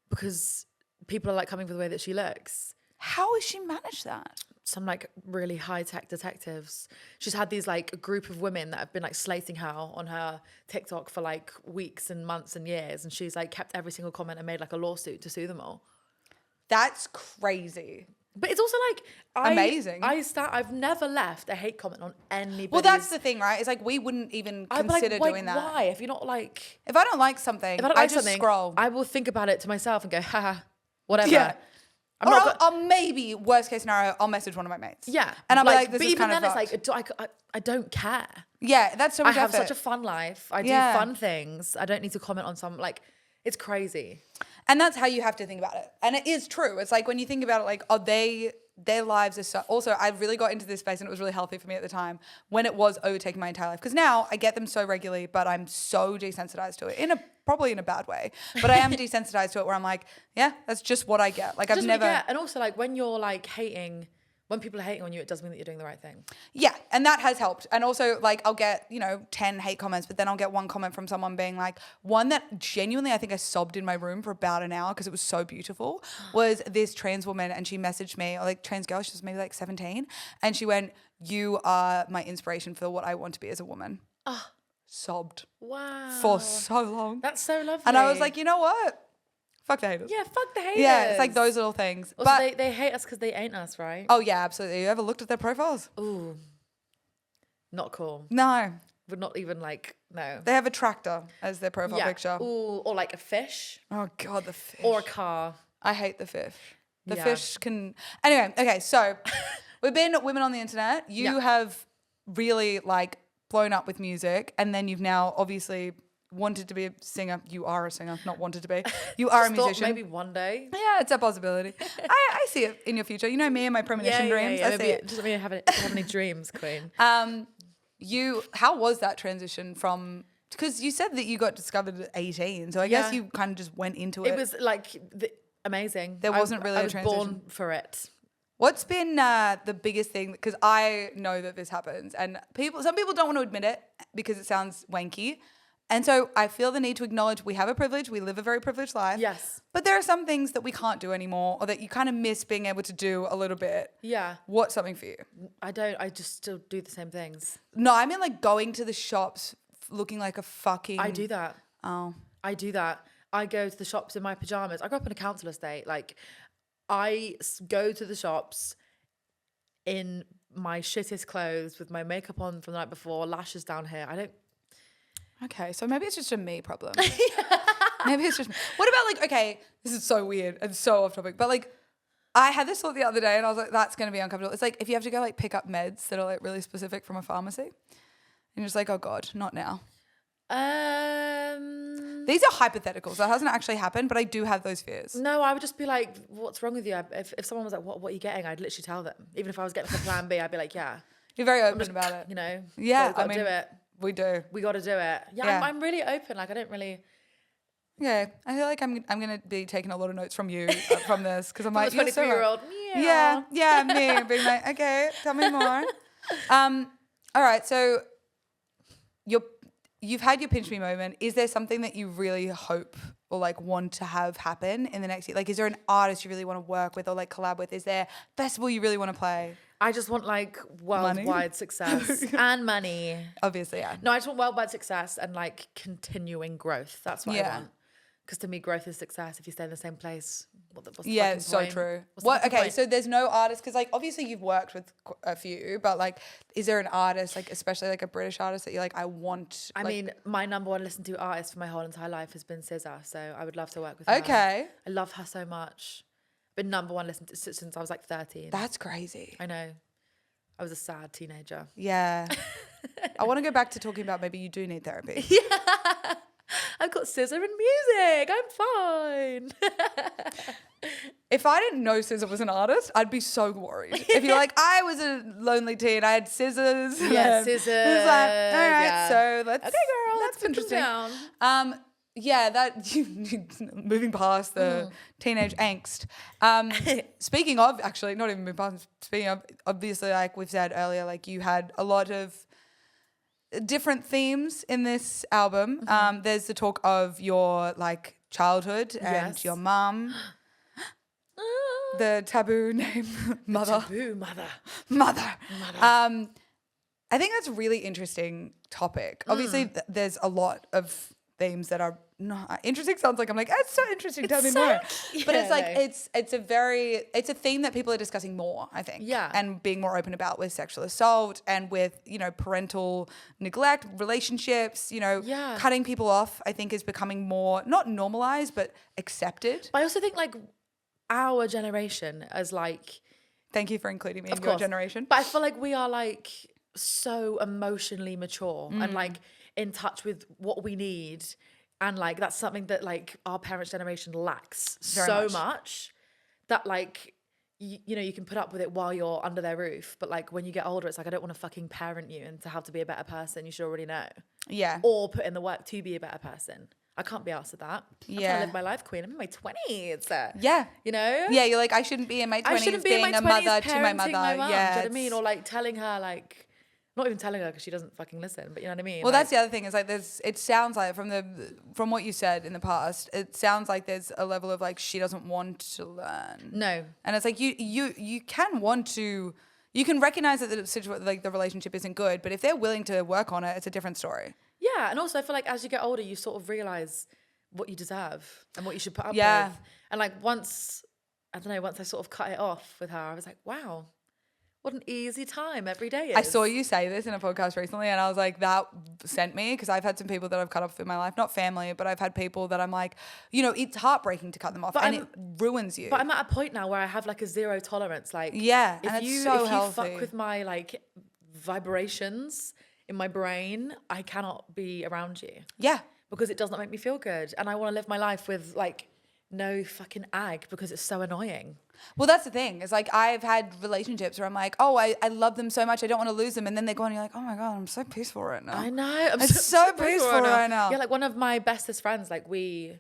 because people are like coming for the way that she looks? How has she managed that? Some like really high-tech detectives. She's had these like a group of women that have been like slating her on her TikTok for like weeks and months and years, and she's like kept every single comment and made like a lawsuit to sue them all. That's crazy. But it's also like amazing. I've never left a hate comment on anybody. Well, that's the thing, right? It's like we wouldn't even consider doing that. Why? If you're not like, if I don't like something, I just scroll. I will think about it to myself and go, haha, whatever. Yeah. I'll maybe worst case scenario, I'll message one of my mates. Yeah, and I'll be like, this but is even kind then, of it's like I don't care. Yeah, that's so much I have effort. such a fun life. I do fun things. I don't need to comment on some like. It's crazy. And that's how you have to think about it. And it is true. It's like when you think about it, like, their lives are so... Also, I really got into this space and it was really healthy for me at the time when it was overtaking my entire life. Because now I get them so regularly, but I'm so desensitized to it probably in a bad way. But I am desensitized to it where I'm like, yeah, that's just what I get. Like, I've never... And also, like, when you're, like, when people are hating on you, it does mean that you're doing the right thing. Yeah, and that has helped. And also, like, I'll get, 10 hate comments, but then I'll get one comment from someone being like, one that genuinely I think I sobbed in my room for about an hour because it was so beautiful, was this trans woman, and she messaged me, or like trans girl, she was maybe like 17, and she went, you are my inspiration for what I want to be as a woman. Sobbed. Wow. For so long. That's so lovely. And I was like, you know what? Fuck the haters. Yeah, fuck the haters. Yeah, it's like those little things. Also, but they hate us because they ain't us, right? Oh, yeah, absolutely. You ever looked at their profiles? Ooh. Not cool. No. But not even like, no. They have a tractor as their profile picture. Ooh, or like a fish. Oh, God, the fish. Or a car. I hate the fish. The fish can... Anyway, okay, so we've been women on the internet. You have really, like, blown up with music, and then you've now obviously... wanted to be a singer. You are a singer, not wanted to be. You are a musician. Maybe one day. Yeah, it's a possibility. I see it in your future. You know me and my premonition dreams. I see it. Just let me have any dreams, queen. how was that transition from, because you said that you got discovered at 18, so I guess you kind of just went into it. It was like amazing. There wasn't really I a was transition. born for it. What's been the biggest thing, because I know that this happens and some people don't want to admit it because it sounds wanky. And so I feel the need to acknowledge we have a privilege. We live a very privileged life. Yes. But there are some things that we can't do anymore or that you kind of miss being able to do a little bit. Yeah. What's something for you? I don't. I just still do the same things. No, I mean like going to the shops looking like a fucking... I do that. Oh. I do that. I go to the shops in my pajamas. I grew up in a council estate. Like, I go to the shops in my shittest clothes with my makeup on from the night before, lashes down here. I don't... Okay, so maybe it's just a me problem. Maybe it's just me. What about like, okay, this is so weird and so off topic, but like I had this thought the other day and I was like, that's going to be uncomfortable. It's like if you have to go like pick up meds that are like really specific from a pharmacy and you're just like, oh God, not now. These are hypotheticals. That hasn't actually happened, but I do have those fears. No, I would just be like, what's wrong with you? If someone was like, what are you getting? I'd literally tell them. Even if I was getting like a plan B, I'd be like, yeah. You're very open about it. You know? Yeah, I mean, do it. We do. We got to do it. Yeah. I'm really open. Like, I don't really... Yeah, I feel like I'm gonna be taking a lot of notes from you from this because I'm like, you're 23-year-old. Yeah, me being like, okay, tell me more. All right, so you've had your pinch me moment. Is there something that you really hope or like want to have happen in the next year? Like, is there an artist you really want to work with or like collab with? Is there a festival you really want to play? I just want like worldwide success and money. Obviously, yeah. No, I just want worldwide success and like continuing growth. That's what I want. Because to me, growth is success. If you stay in the same place, what's the fucking so point? true. Okay, point? So there's no artist, because like obviously you've worked with a few, but like, is there an artist, like especially like a British artist that you're like, I want? I mean, my number one listened to artist for my whole entire life has been SZA, so I would love to work with her. Okay. I love her so much. Been number one listened to since I was like 13. That's crazy. I know. I was a sad teenager. Yeah. I want to go back to talking about maybe you do need therapy. Yeah. I've got scissor and music. I'm fine. If I didn't know SZA was an artist, I'd be so worried. If you're like, I was a lonely teen, I had scissors. Yeah, scissors. It's like, all right, so let's... Okay, girl, that's interesting. Down. Yeah, that moving past the teenage angst. Speaking of, actually, not even moving past, speaking of, obviously, like we've said earlier, like you had a lot of different themes in this album. There's the talk of your like childhood and your mum. The taboo name, mother. Taboo Mother. I think that's a really interesting topic. Obviously, there's a lot of themes that are not interesting. Sounds like I'm like, it's so interesting. Tell me more. But it's like it's a theme that people are discussing more, I think. Yeah. And being more open about with sexual assault and with, you know, parental neglect, relationships, you know, cutting people off, I think is becoming more not normalized but accepted. But I also think like our generation as like, thank you for including me in your generation. But I feel like we are like so emotionally mature and like in touch with what we need. And like, that's something that like our parents' generation lacks so much that like, you know, you can put up with it while you're under their roof. But like when you get older, it's like, I don't want to fucking parent you into how to be a better person. You should already know. Yeah. Or put in the work to be a better person. I can't be asked with that. I'm trying to live my life, queen. I'm in my 20s. Yeah. You know? Yeah, you're like, I shouldn't be in my 20s being a mother to my mother. Yeah. Do you know what I mean? Or like telling her like, not even telling her because she doesn't fucking listen, but you know what I mean? Well, like, that's the other thing is like it sounds like from what you said in the past, it sounds like there's a level of like she doesn't want to learn. No. And it's like you can want to, you can recognize that the relationship isn't good, but if they're willing to work on it, it's a different story. Yeah, and also I feel like as you get older, you sort of realize what you deserve and what you should put up with. And like once I sort of cut it off with her, I was like, wow. What an easy time every day is. I saw you say this in a podcast recently and I was like, that sent me, because I've had some people that I've cut off in my life, not family, but I've had people that I'm like, you know, it's heartbreaking to cut them off it ruins you. But I'm at a point now where I have like a zero tolerance. Like, if you fuck with my like vibrations in my brain, I cannot be around you. Yeah. Because it does not make me feel good. And I want to live my life with like no fucking ag because it's so annoying. Well, that's the thing. It's like I've had relationships where I'm like, oh, I love them so much. I don't want to lose them. And then they go and you're like, oh my God, I'm so peaceful right now. I know. I'm so peaceful right now. Yeah, like one of my bestest friends, like we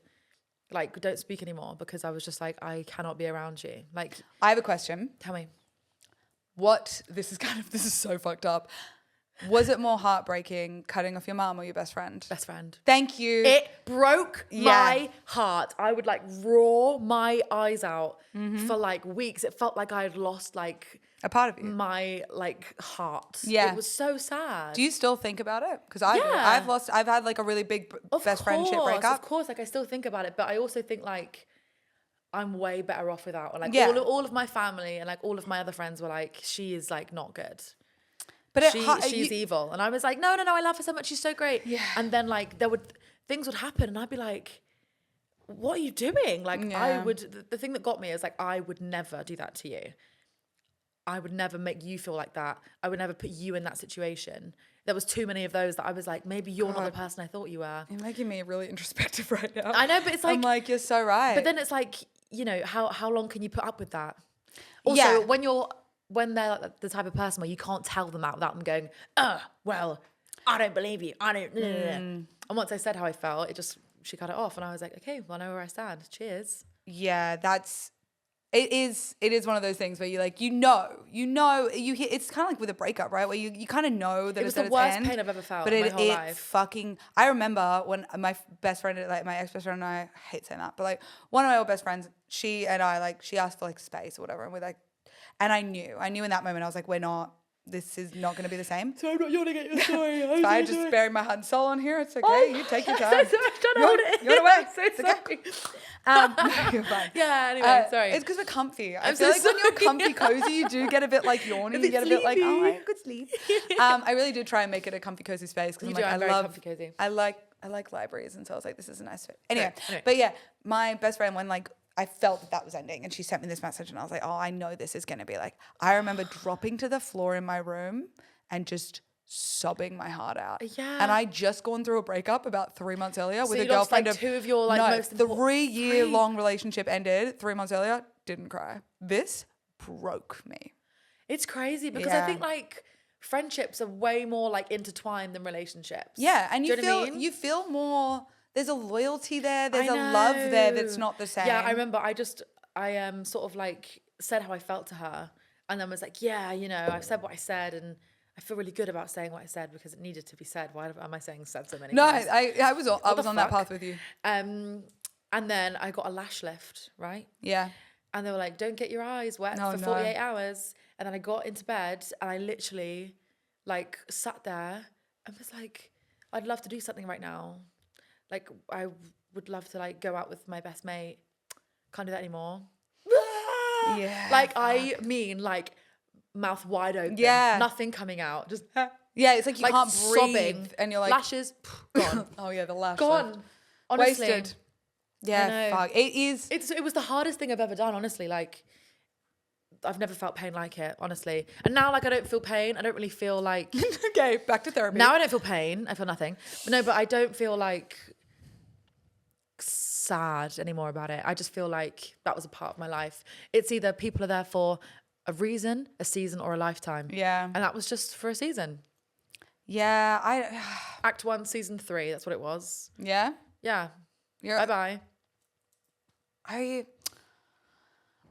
don't speak anymore because I was just like, I cannot be around you. Like, I have a question. Tell me. This is so fucked up. Was it more heartbreaking cutting off your mum or your best friend? Best friend. Thank you. It broke my heart. I would like roar my eyes out for like weeks. It felt like I had lost like a part of you. My like heart. Yeah. It was so sad. Do you still think about it? Because I do. I've had like a really big best friendship breakup. Of course, like I still think about it, but I also think like I'm way better off without. Like all of my family and like all of my other friends were like, she is like not good. But she's evil. And I was like, no, I love her so much. She's so great. Yeah. And then like things would happen and I'd be like, what are you doing? Like the thing that got me is like, I would never do that to you. I would never make you feel like that. I would never put you in that situation. There was too many of those that I was like, maybe you're not the person I thought you were. You're making me really introspective right now. I know, but it's like, I'm like, you're so right. But then it's like, you know, how long can you put up with that? Also, when they're the type of person where you can't tell them that without them going, well, I don't believe you. I don't. And once I said how I felt, she cut it off. And I was like, okay, well, I know where I stand. Cheers. Yeah, it is one of those things where you like, you hear, it's kind of like with a breakup, right? Where you kind of know that it was the worst pain I've ever felt in my whole life. I remember when my best friend, like my ex-best friend and I hate saying that, but like one of my old best friends, she and I, like, she asked for like space or whatever. And we're like, and I knew in that moment, I was like, this is not going to be the same. So I'm not yawning at your story. So I just buried my heart and soul on here. It's okay. You take your time. So I'm trying to hold it. You're away. So it's sorry. Okay. You're fine. Yeah, anyway, sorry. It's because we're comfy. I feel like when you're comfy, cozy, you do get a bit like yawning. You get a bit like, oh, I could sleep. I really do try and make it a comfy, cozy space because I love comfy, cozy. I like libraries, and so I was like, this is a nice fit. Anyway, but yeah, my best friend, when like I felt that was ending, and she sent me this message, and I was like, oh, I know this is going to be like. I remember dropping to the floor in my room and just sobbing my heart out. Yeah. And I just gone through a breakup about 3 months earlier with a girlfriend. Like two of your like most the 3-year long relationship ended 3 months earlier. Didn't cry. This broke me. It's crazy because I think like friendships are way more like intertwined than relationships. Yeah, and you feel more. There's a loyalty there. There's a love there that's not the same. Yeah, I remember. I sort of like said how I felt to her, and then was like, yeah, you know, I've said what I said, and I feel really good about saying what I said because it needed to be said. Why am I saying said so many times? No, I was on that path with you. And then I got a lash lift, right? Yeah. And they were like, don't get your eyes wet for 48 hours. And then I got into bed and I literally like sat there and was like, I'd love to do something right now. Like, I would love to, like, go out with my best mate. Can't do that anymore. Yeah. Like, I mean, like, mouth wide open. Yeah. Nothing coming out. Just, yeah, it's like you can't breathe. Sobbing. And you're like... Lashes, gone. Oh, yeah, the lash. Gone. Honestly. Wasted. Yeah, fuck. It is... It was the hardest thing I've ever done, honestly. Like, I've never felt pain like it, honestly. And now, like, I don't feel pain. I don't really feel like... Okay, back to therapy. Now I don't feel pain. I feel nothing. But I don't feel like... sad anymore about it. I just feel like that was a part of my life. It's either people are there for a reason, a season, or a lifetime. Yeah. And that was just for a season. Yeah, Act 1, Season 3, that's what it was. Yeah? Yeah. Bye-bye.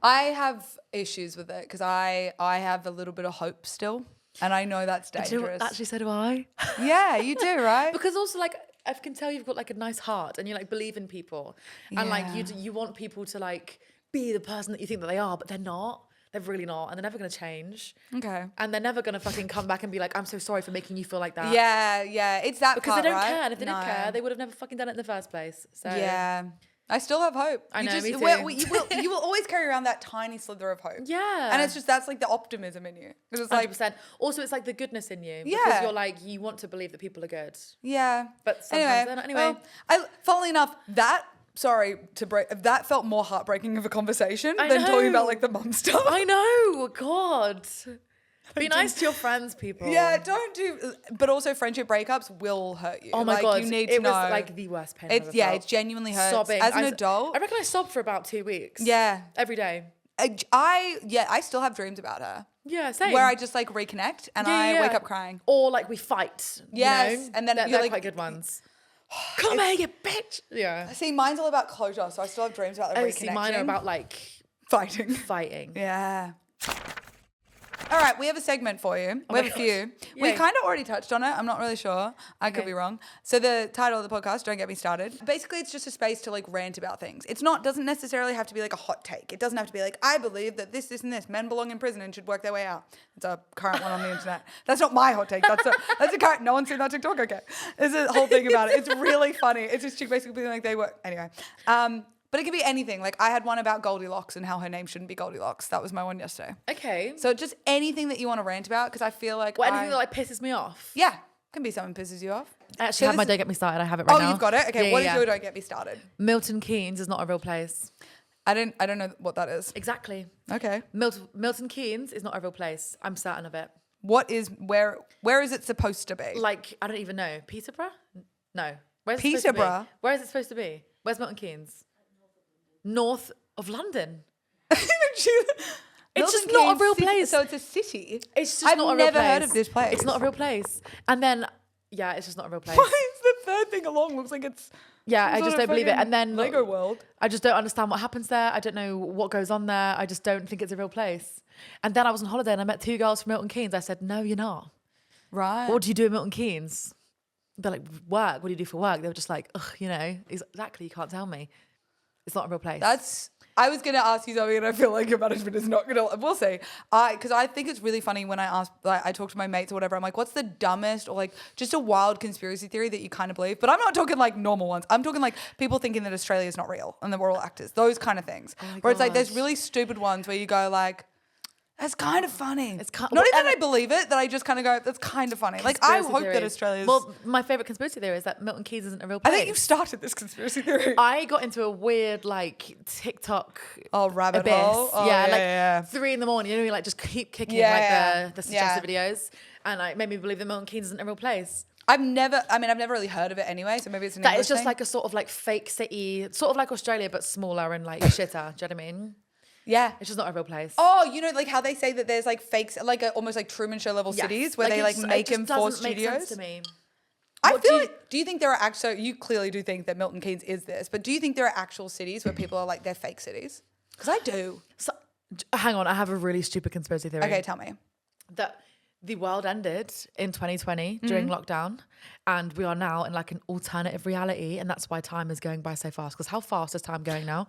I have issues with it because I have a little bit of hope still. And I know that's dangerous. Actually, so do I. Yeah, you do, right? Because also, like, I can tell you've got like a nice heart and you like believe in people and like you want people to like be the person that you think that they are, but they're not. They're really not, and they're never going to change. Okay. And they're never going to fucking come back and be like, I'm so sorry for making you feel like that. Yeah, it's that because part, they don't right? care. And if they didn't care, they would have never fucking done it in the first place. So yeah. I still have hope. I know, me too. You will always carry around that tiny slither of hope. Yeah. And it's just, that's like the optimism in you. It's 100%. Like, also, it's like the goodness in you. Because you're like, you want to believe that people are good. Yeah. But sometimes they're not. Anyway. Well, funnily enough, that felt more heartbreaking of a conversation than talking about like the mum stuff. I know. God. Be nice to your friends, people. Yeah, don't do. But also, friendship breakups will hurt you. Oh my God. You need it to know. was like the worst pain I've ever felt. It genuinely hurts. Sobbing. As an adult. I reckon I sobbed for about 2 weeks. Yeah. Every day. I still have dreams about her. Yeah, same. Where I just like reconnect and I wake up crying. Or like we fight. Yes. You know? And then they're like, quite good ones. Come here, you bitch. Yeah. See, mine's all about closure, so I still have dreams about the reconnecting. See, mine are about like fighting. Yeah. All right, we have a segment for you. We have a few. We kind of already touched on it. I'm not really sure. I could be wrong. So the title of the podcast, Don't Get Me Started. Basically, it's just a space to like rant about things. Doesn't necessarily have to be like a hot take. It doesn't have to be like, I believe that this, and this. Men belong in prison and should work their way out. It's a current one on the internet. That's not my hot take. That's a current. No one's seen that TikTok. Okay. There's a whole thing about it. It's really funny. It's just chick basically being like they work. Anyway. But it could be anything. Like I had one about Goldilocks and how her name shouldn't be Goldilocks. That was my one yesterday. Okay. So just anything that you want to rant about, because I feel like anything that like pisses me off. Yeah, can be something pisses you off. I actually have my Don't Get Me Started. I have it right now. Oh, you've got it. Okay, what is your Don't Get Me Started? Milton Keynes is not a real place. I don't know what that is. Exactly. Okay. Milton Keynes is not a real place. I'm certain of it. Where is it supposed to be? Like I don't even know. Peterborough? No. Where's Peterborough? Where is it supposed to be? Where's Milton Keynes? North of London. It's just not a real place. So it's a city. It's just not a real place. I've never heard of this place. It's not a real place. And then, it's just not a real place. Why is the third thing along? Looks like it's... Yeah, I just don't believe it. And then... Lego world. I just don't understand what happens there. I don't know what goes on there. I just don't think it's a real place. And then I was on holiday and I met 2 girls from Milton Keynes. I said, no, you're not. Right. What do you do in Milton Keynes? They're like, work. What do you do for work? They were just like, ugh, exactly, you can't tell me. It's not a real place. I was going to ask you something and I feel like your management is not going to, we'll see. Because I think it's really funny when I talk to my mates or whatever, I'm like, what's the dumbest or like just a wild conspiracy theory that you kind of believe? But I'm not talking like normal ones. I'm talking like people thinking that Australia is not real and that we're all actors. Those kind of things. Where it's like, there's really stupid ones where you go like, that's kind of funny. Not even that I believe it, that I just kind of go, that's kind of funny. Like, I hope that Australia's... Well, my favourite conspiracy theory is that Milton Keynes isn't a real place. I think you've started this conspiracy theory. I got into a weird, like, TikTok rabbit abyss. hole. Oh, yeah, 3 a.m, you like, just keep kicking, the suggested videos. And it made me believe that Milton Keynes isn't a real place. I've never really heard of it anyway, so maybe it's an English thing. That is just like a sort of, like, fake city, sort of like Australia, but smaller and, like, shitter. Do you know what I mean? Yeah. It's just not a real place. Oh, like how they say that there's like fakes, like almost like Truman Show level cities where they like make them for studios. Make sense to me. I feel like, do you think there are so you clearly do think that Milton Keynes is this, but do you think there are actual cities where people are like, they're fake cities? Because I do. So, hang on, I have a really stupid conspiracy theory. Okay, tell me. That the world ended in 2020 during lockdown and we are now in like an alternative reality and that's why time is going by so fast. Because how fast is time going now?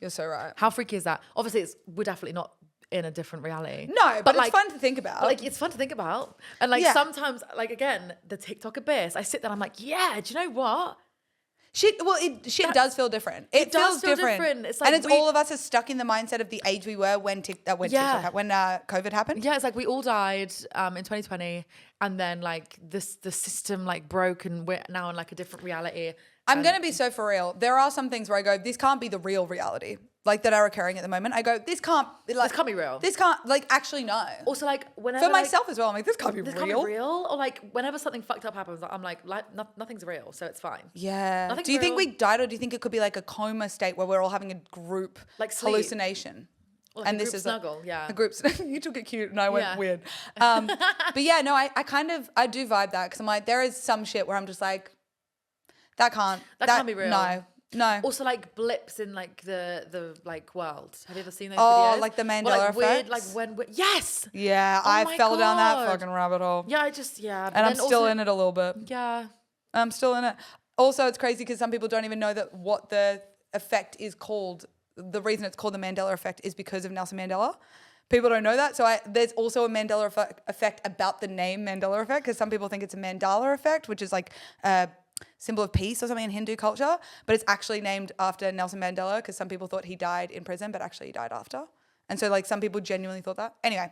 You're so right. How freaky is that? Obviously, we're definitely not in a different reality. No, but it's fun to think about. Like, it's fun to think about. And like sometimes, like again, the TikTok abyss, I sit there and I'm like, yeah, do you know what? Shit does feel different. It feels different. It's like and all of us are stuck in the mindset of the age we were when COVID happened. Yeah, it's like we all died in 2020 and then like the system like broke and we're now in like a different reality. I'm going to be so for real. There are some things where I go, this can't be the real reality, like that are occurring at the moment. I go, this can't be real. This can't, like, actually, no. Also, like, whenever... For myself as well, I'm like, this can't be this real. Can't be real. Or, like, whenever something fucked up happens, I'm like nothing's real, so it's fine. Yeah. Do you think we died, or do you think it could be, like, a coma state where we're all having a group like hallucination? Like and this is snuggle, a group. You took it cute and I went weird. But yeah, no, I do vibe that because I'm like, there is some shit where I'm just like, that can't be real. No. Also, like blips in like the like world. Have you ever seen those videos? videos? Like the Mandela effect. Weird, like when yes. Yeah, I fell down that fucking rabbit hole. Yeah, and I'm still in it a little bit. Yeah, I'm still in it. Also, it's crazy because some people don't even know that what the effect is called. The reason it's called the Mandela effect is because of Nelson Mandela. People don't know that. So there's also a Mandela effect about the name Mandela effect because some people think it's a Mandala effect, which is like a symbol of peace or something in Hindu culture. But it's actually named after Nelson Mandela because some people thought he died in prison, but actually he died after. And so like some people genuinely thought that. Anyway.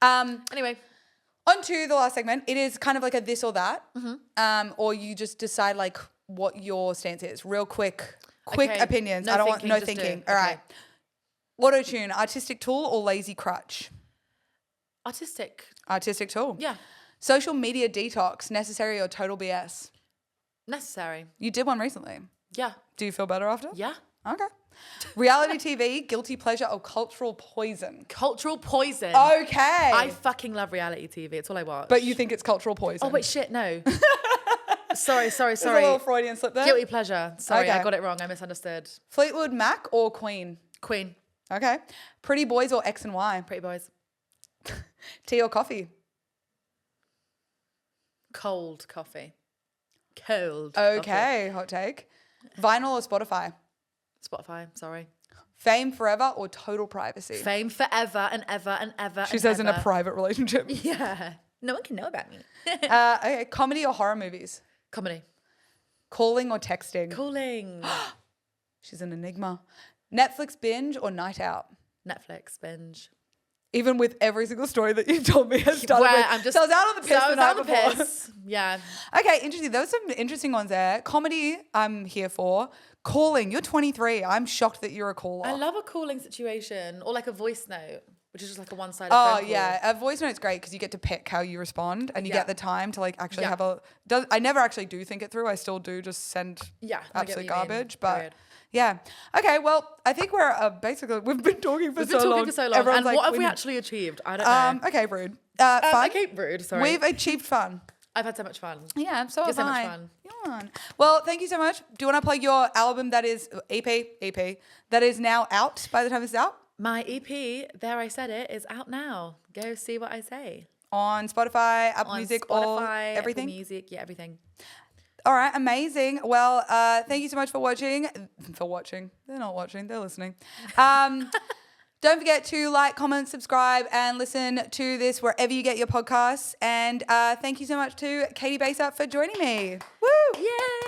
On to the last segment. It is kind of like a this or that. Mm-hmm. Or you just decide like what your stance is. Real quick opinions. I don't want no thinking. All right. Auto-tune, artistic tool or lazy crutch? Artistic tool. Yeah. Social media detox, necessary or total BS? Necessary. You did one recently. Yeah. Do you feel better after? Yeah. Okay. Reality TV, guilty pleasure or cultural poison? Cultural poison. Okay. I fucking love reality TV. It's all I watch. But you think it's cultural poison? Oh, wait, shit, no. Sorry. There's a little Freudian slip there. Guilty pleasure. Sorry, Okay. I got it wrong. I misunderstood. Fleetwood Mac or Queen? Queen. Okay. Pretty Boys or X and Y? Pretty Boys. Tea or coffee? Cold coffee. Cold. Okay, hot take. Vinyl or Spotify? Spotify, sorry. Fame forever or total privacy? Fame forever and ever and ever. She says in a private relationship. Yeah. No one can know about me. Okay, comedy or horror movies? Comedy. Calling or texting? Calling. She's an enigma. Netflix binge or night out? Netflix binge. Even with every single story that you told me has started Where with. I'm just, so I was out on the piss the night before. Piss. Yeah. Okay, interesting. There was some interesting ones there. Comedy, I'm here for. Calling, you're 23. I'm shocked that you're a caller. I love a calling situation or like a voice note, which is just like a one-sided Oh, phone call. yeah. A voice note's great because you get to pick how you respond and you get the time to like actually have a... I never actually do think it through. I still do just send absolute garbage. But period. Yeah. Okay, well, I think we're basically... We've been talking for so long. Everyone's and like, what have we actually achieved? I don't know. Okay, rude. Fun. Okay, rude, sorry. We've achieved fun. I've had so much fun. Yeah, so have so much I. fun. Yeah. Well, thank you so much. Do you want to plug your album that is EP, that is now out by the time this is out? My EP, There I Said It, is out now. Go see what I say. On Spotify, Apple Music, Spotify, everything? Apple Music, yeah, everything. All right, amazing. Well, thank you so much for watching. They're not watching, they're listening. Don't forget to like, comment, subscribe, and listen to this wherever you get your podcasts. And thank you so much to Caity Baser for joining me. Woo! Yay!